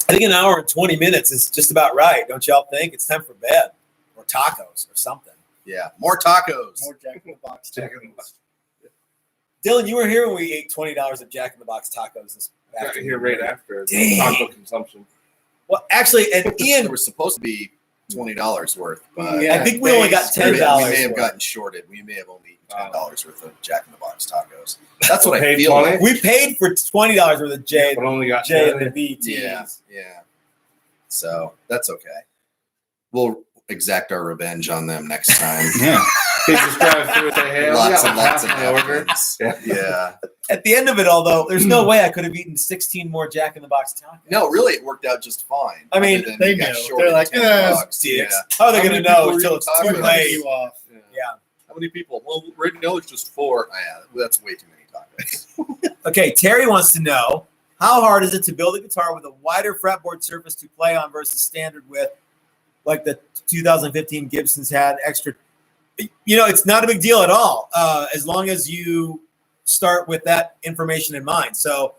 I think an hour and 20 minutes is just about right. Don't y'all think? It's time for bed or tacos or something. Yeah. More tacos. More Jack in the Box Jack in the tacos. Box. Dylan, you were here when we ate $20 of Jack in the Box tacos this Got afternoon. here right after the Dang. taco consumption. Well, actually, and There Ian, was supposed to be $20 worth, but I think we only got we $10. may have worth. gotten shorted. We may have only eaten $10 worth of Jack in the Box tacos. That's what I Paid feel 20? like. We paid for $20 worth of J But only got and 10. the B teas. Yeah, yeah. So that's okay. We'll exact our revenge on them next time. Yeah. They just drive through and say, hey, Lots and lots of order. napkins. Yeah. Yeah. At the end of it all, though, there's no way I could have eaten 16 more Jack in the Box tacos. No, really, it worked out just fine. I mean, other than they we got know. shorted They're like, $10. dicks. Yeah. How are they How going to many people know were until you it's talking too about? late? You off. Yeah. How many people? Well, right now it's just 4. Yeah, that's way too many tacos. Okay, Terry wants to know, how hard is it to build a guitar with a wider fretboard surface to play on versus standard width, like the 2015 Gibsons had extra? It's not a big deal at all, as long as you start with that information in mind. So,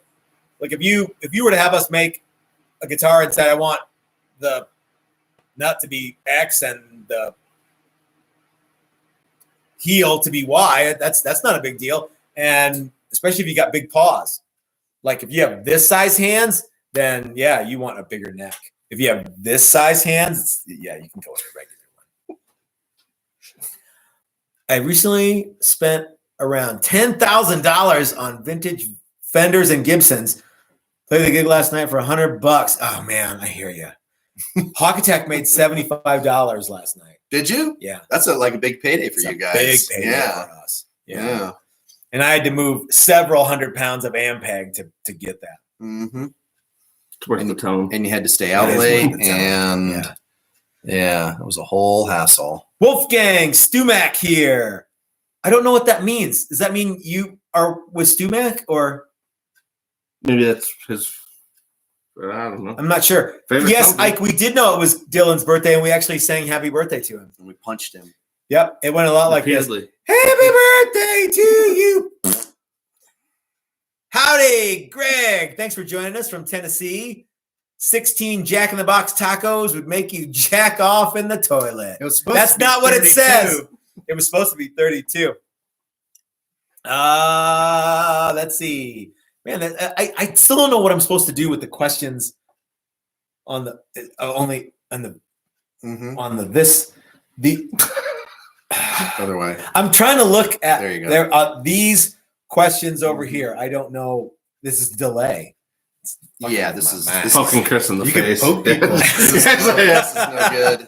like if you were to have us make a guitar and say, I want the nut to be X and the heel to be Y, that's not a big deal. And especially if you got big paws. Like if you have this size hands, then yeah, you want a bigger neck. If you have this size hands, yeah, you can go with a regular one. I recently spent around $10,000 on vintage Fenders and Gibsons. Played the gig last night for $100. Oh man, I hear you. Hawk Attack made $75 last night. Did you? Yeah, That's like a big payday for it's you a guys. big payday Yeah. for us. Yeah. And I had to move several hundred pounds of Ampeg to get that. Mm-hmm. It's worth the tone. And you had to stay out It is late, worth the time. and yeah, it was a whole hassle. Wolfgang Stumac here. I don't know what that means. Does that mean you are with Stumac or? Maybe that's his. I don't know. I'm not sure. Favorite Yes, company. we did know it was Dylan's birthday, and we actually sang happy birthday to him. And we punched him. Yep, it went a lot like this. Repeatedly. Happy birthday to you. Howdy, Greg. Thanks for joining us from Tennessee. 16 Jack in the Box tacos would make you jack off in the toilet. It was supposed That's to be not what it 32. says. It was supposed to be 32. Let's see. Man, I still don't know what I'm supposed to do with the questions on the only on the Mm-hmm. on the Other way. I'm trying to look at There you go. there these questions over here. I don't know. This is delay. It's fucking Yeah, with this my is mind. this Poking Chris in the You can face. poke people. this is no good.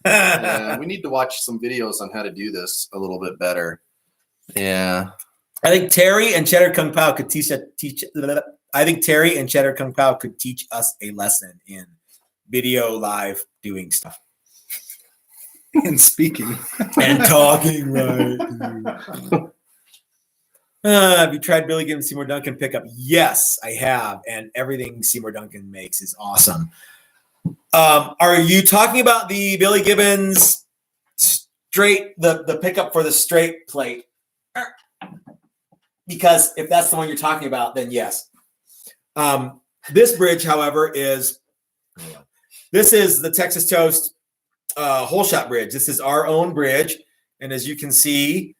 Yeah, we need to watch some videos on how to do this a little bit better. Yeah. I think Terry and Cheddar Kung Pao could teach. I think Terry and Cheddar Kung Pao could teach us a lesson in video live doing stuff And speaking. and talking right. Have you tried Billy Gibbons Seymour Duncan pickup? Yes, I have, and everything Seymour Duncan makes is awesome. Are you talking about the Billy Gibbons straight, the pickup for the straight plate? Because if that's the one you're talking about, then yes. This bridge, however, is the Texas Toast hole shot bridge. This is our own bridge, and as you can see,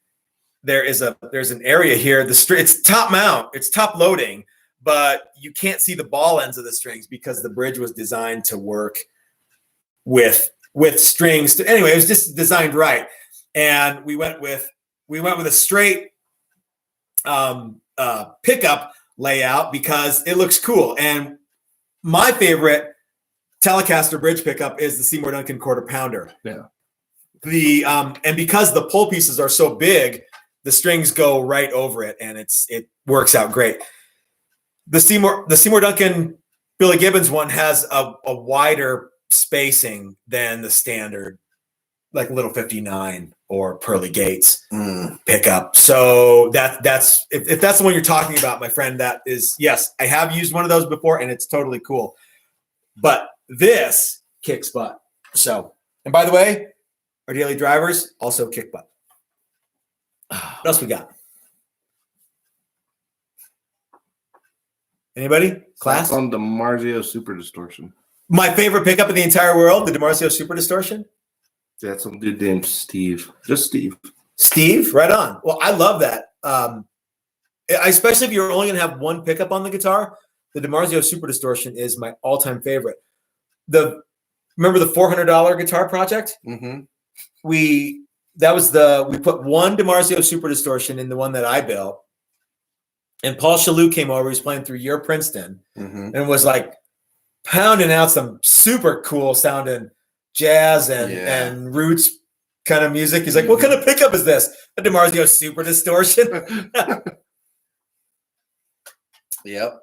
there's an area here. It's top mount, it's top loading, but you can't see the ball ends of the strings because the bridge was designed to work with strings. Anyway, it was just designed right, and we went with a straight pickup layout because it looks cool. And my favorite Telecaster bridge pickup is the Seymour Duncan quarter pounder. Yeah. And because the pole pieces are so big, the strings go right over it, and it works out great. The Seymour Duncan Billy Gibbons one has a wider spacing than the standard, like Little 59 or Pearly Gates pickup. So that's if that's the one you're talking about, my friend, that is, yes, I have used one of those before, and it's totally cool. But this kicks butt. So, and by the way, our daily drivers also kick butt. What else we got? Anybody? Class? On the DiMarzio Super Distortion. My favorite pickup in the entire world, the DiMarzio Super Distortion. That's some dude named Steve. Just Steve. Steve, right on. Well, I love that. Especially if you're only going to have one pickup on the guitar, the DiMarzio Super Distortion is my all-time favorite. Remember the $400 guitar project? Mm-hmm. We put one DiMarzio Super Distortion in the one that I built, and Paul Shalhoub came over. He was playing through your Princeton, and was like pounding out some super cool sounding jazz and roots kind of music. He's like, "What kind of pickup is this? A DiMarzio Super Distortion?" Yep.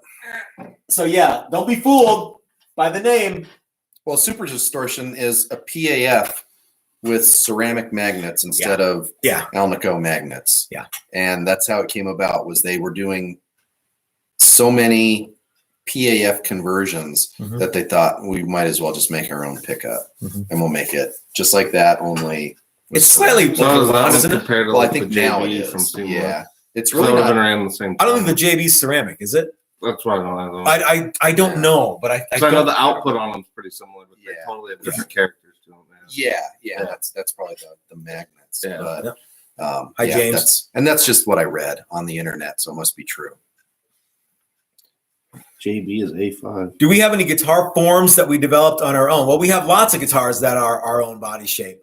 So yeah, don't be fooled by the name. Well, Super Distortion is a PAF with ceramic magnets instead of Alnico magnets. Yeah. And that's how it came about, was they were doing so many PAF conversions that they thought we might as well just make our own pickup, and we'll make it just like that, only it's slightly isn't it? well, I think now it is. Yeah. It's really not. Around the same time. I don't think the JB's ceramic, is it? That's why I don't know, but I know the output on them is pretty similar, but they totally have different characters to them. Yeah. That's probably the magnets. Yeah. But, Hi, James. That's just what I read on the internet, so it must be true. JB is A5. Do we have any guitar forms that we developed on our own? Well, we have lots of guitars that are our own body shape.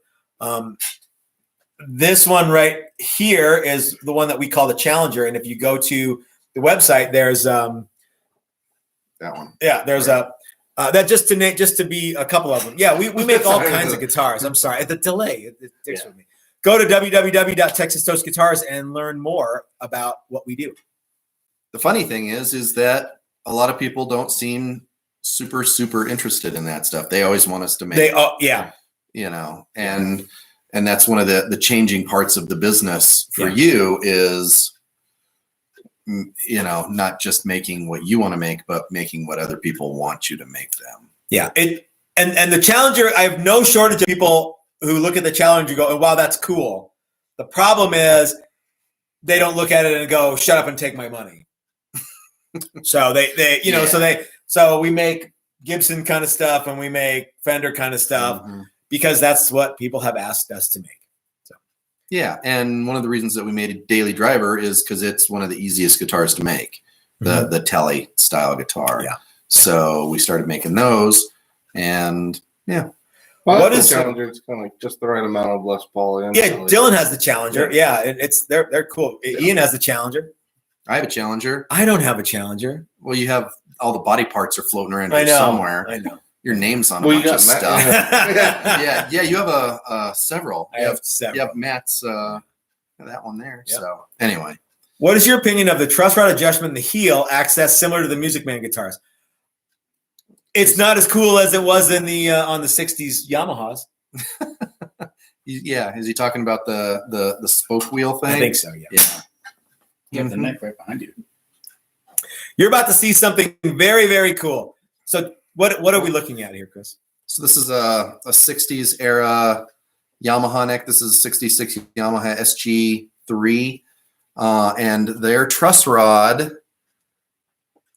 This one right here is the one that we call the Challenger, and if you go to the website, there's that one. Yeah, there's that just to be a couple of them. Yeah, we make all kinds of guitars. I'm sorry, the delay it sticks with me. Go to www.texastoastguitars and learn more about what we do. The funny thing is that a lot of people don't seem super interested in that stuff. They always want us to make. And that's one of the changing parts of the business for you is, not just making what you want to make, but making what other people want you to make them. Yeah. And the Challenger, I have no shortage of people who look at the Challenger and go, "Oh, wow, that's cool." The problem is they don't look at it and go, "Shut up and take my money." So so we make Gibson kind of stuff and we make Fender kind of stuff because that's what people have asked us to make. Yeah, and one of the reasons that we made a daily driver is because it's one of the easiest guitars to make, the Telly style guitar. Yeah. So we started making those, and Well, what is Challenger? It's kind of like just the right amount of Les Paul. And Dylan has the Challenger. Yeah, they're cool. Yeah. Ian has the Challenger. I have a Challenger. I don't have a Challenger. Well, you have all the body parts are floating around here somewhere. I know. Your name's on a bunch of stuff. Yeah. You have several. I have several. You have Matt's that one there. Yep. So anyway, what is your opinion of the truss rod adjustment in the heel access similar to the Music Man guitars? It's not as cool as it was in the on the '60s Yamahas. Yeah, is he talking about the spoke wheel thing? I think so. Yeah. You have the neck right behind you. You're about to see something very, very cool. So what are we looking at here, Chris? So this is a 60s era Yamaha neck. This is 66 Yamaha SG3. And their truss rod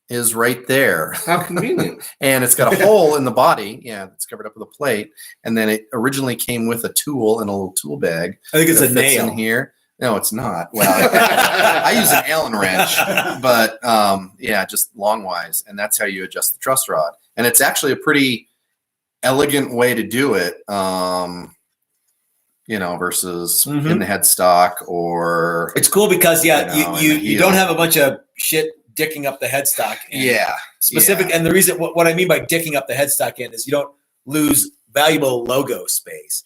is right there. How convenient. And it's got a hole in the body. Yeah, it's covered up with a plate. And then it originally came with a tool in a little tool bag. I think it's that a fits nail. in here. No, it's not. Well, I use an Allen wrench, but yeah, just longwise. And that's how you adjust the truss rod. And it's actually a pretty elegant way to do it, versus in the headstock or. It's cool because, you don't have a bunch of shit dicking up the headstock. Specific. Yeah. And the reason, what I mean by dicking up the headstock end is you don't lose valuable logo space.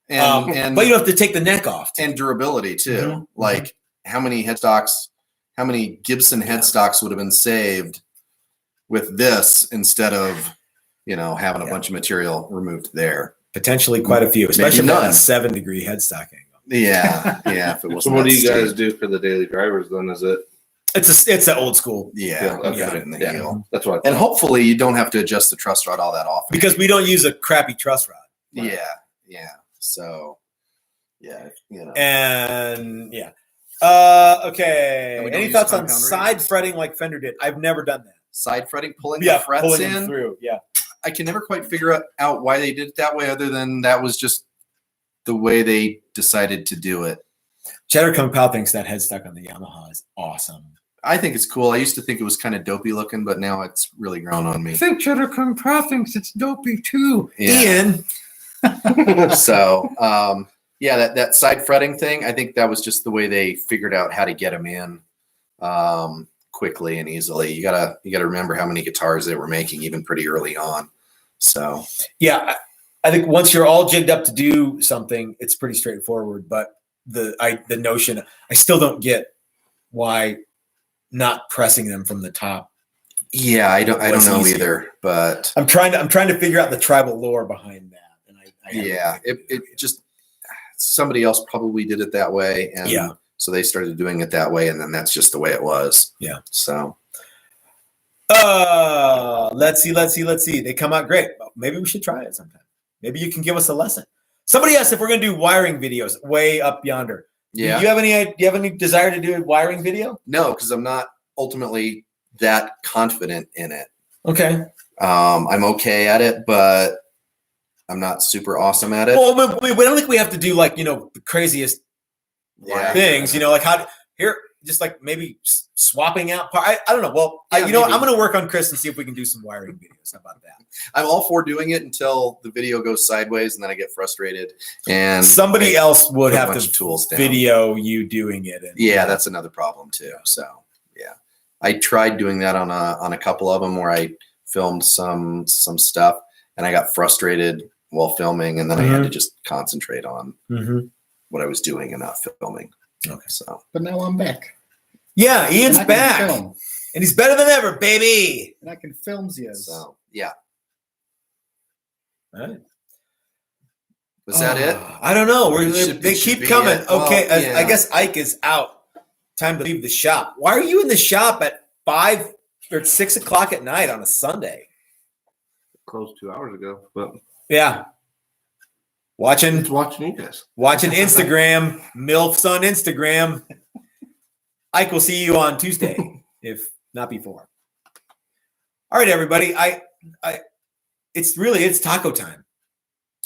But you don't have to take the neck off. And durability too. Mm-hmm. Like how many Gibson headstocks would have been saved with this instead of, having a bunch of material removed there. Potentially quite a few, especially Maybe at a none. 7-degree headstock angle. Yeah. If it wasn't So what that do you guys steep. do for the daily drivers then? Is it? It's an old school. Yeah. okay. Put it in the Yeah. heel. That's what. And hopefully you don't have to adjust the truss rod all that often. Because we don't use a crappy truss rod. Yeah. So, And okay. And we don't Any use thoughts on compound side rings. fretting like Fender did? I've never done that. Side fretting, pulling the frets pulling them in. through. Yeah. I can never quite figure out why they did it that way, other than that was just the way they decided to do it. Cheddar Kung Pao thinks that headstock on the Yamaha is awesome. I think it's cool. I used to think it was kind of dopey looking, but now it's really grown on me. I think Cheddar Kung Pao thinks it's dopey too. Yeah. Ian. So, that side fretting thing, I think that was just the way they figured out how to get them in quickly and easily. You gotta remember how many guitars they were making even pretty early on. So, Yeah, I think once you're all jigged up to do something, it's pretty straightforward. But the notion, I still don't get why not pressing them from the top. yeah, I don't know easier. either, but I'm trying to figure out the tribal lore behind that. And it just somebody else probably did it that way, and so they started doing it that way, and then that's just the way it was. Yeah. So, let's see. They come out great. Maybe we should try it sometime. Maybe you can give us a lesson. Somebody asked if we're going to do wiring videos way up yonder. yeah. Do you have any desire to do a wiring video? No, because I'm not ultimately that confident in it. Okay. I'm okay at it, but I'm not super awesome at it. Well, we don't think we have to do the craziest Yeah. things. Just like maybe swapping out. I don't know. Well, Yeah, I'm maybe. going to work on Chris and see if we can do some wiring videos. How about that? I'm all for doing it until the video goes sideways, and then I get frustrated. And Somebody else would put a have bunch to of tools down. video you doing it. Yeah, that's another problem too. So yeah, I tried doing that on a couple of them where I filmed some stuff, and I got frustrated while filming, and then I had to just concentrate on what I was doing and not filming. Okay, so But now I'm back. Yeah, Ian's And I can back, film. and he's better than ever, baby. And I can film you. so yeah, All right. was that it? I don't know. They It should keep be coming. it. Well, Okay, yeah. I guess Ike is out. Time to leave the shop. Why are you in the shop at 5 or 6 o'clock at night on a Sunday? Closed 2 hours ago, but Yeah, watching watching you guys. Instagram, MILFs on Instagram. Ike will see you on Tuesday, if not before. All right, everybody. It's taco time,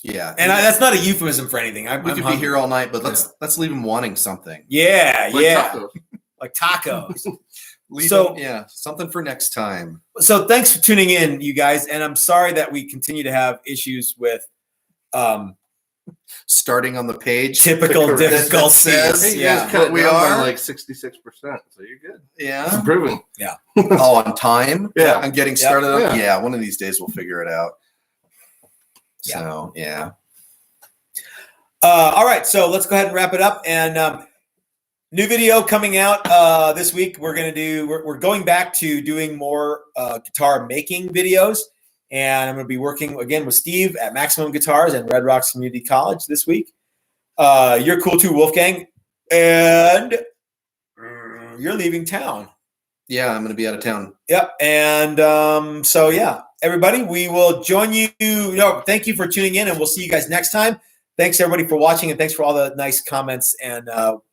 Yeah, and that's not a euphemism for anything. we I'm could be hungry. here all night, but let's leave them wanting something. Yeah, Like yeah, tacos. like tacos. Leave So- them, yeah, something for next time. So thanks for tuning in, you guys. And I'm sorry that we continue to have issues with Starting on the page. typical that difficulties. says- Hey, you Yeah. guys cut it We down by are? like 66%, so you're good. Yeah. Improving. Oh, on time? Yeah. I'm getting started on Yeah. yeah, one of these days we'll figure it out. Yeah. So yeah. All right, so let's go ahead and wrap it up. And new video coming out this week. We're going back to doing more guitar making videos, and I'm going to be working again with Steve at Maximum Guitars and Red Rocks Community College this week. You're cool too, Wolfgang. And you're leaving town. Yeah, I'm going to be out of town. Yep. And so, yeah, everybody, we will join you. Thank you for tuning in, and we'll see you guys next time. Thanks, everybody, for watching, and thanks for all the nice comments. And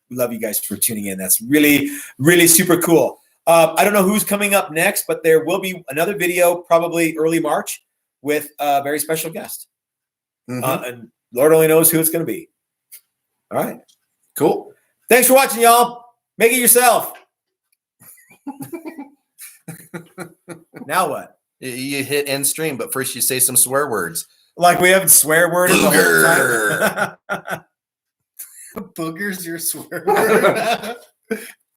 we love you guys for tuning in. That's really, really super cool. I don't know who's coming up next, but there will be another video probably early March with a very special guest. And Lord only knows who it's going to be. All right. Cool. Thanks for watching, y'all. Make it yourself. Now what? You hit end stream, but first you say some swear words. Like we haven't swear worded the whole time. Booger's your swear word.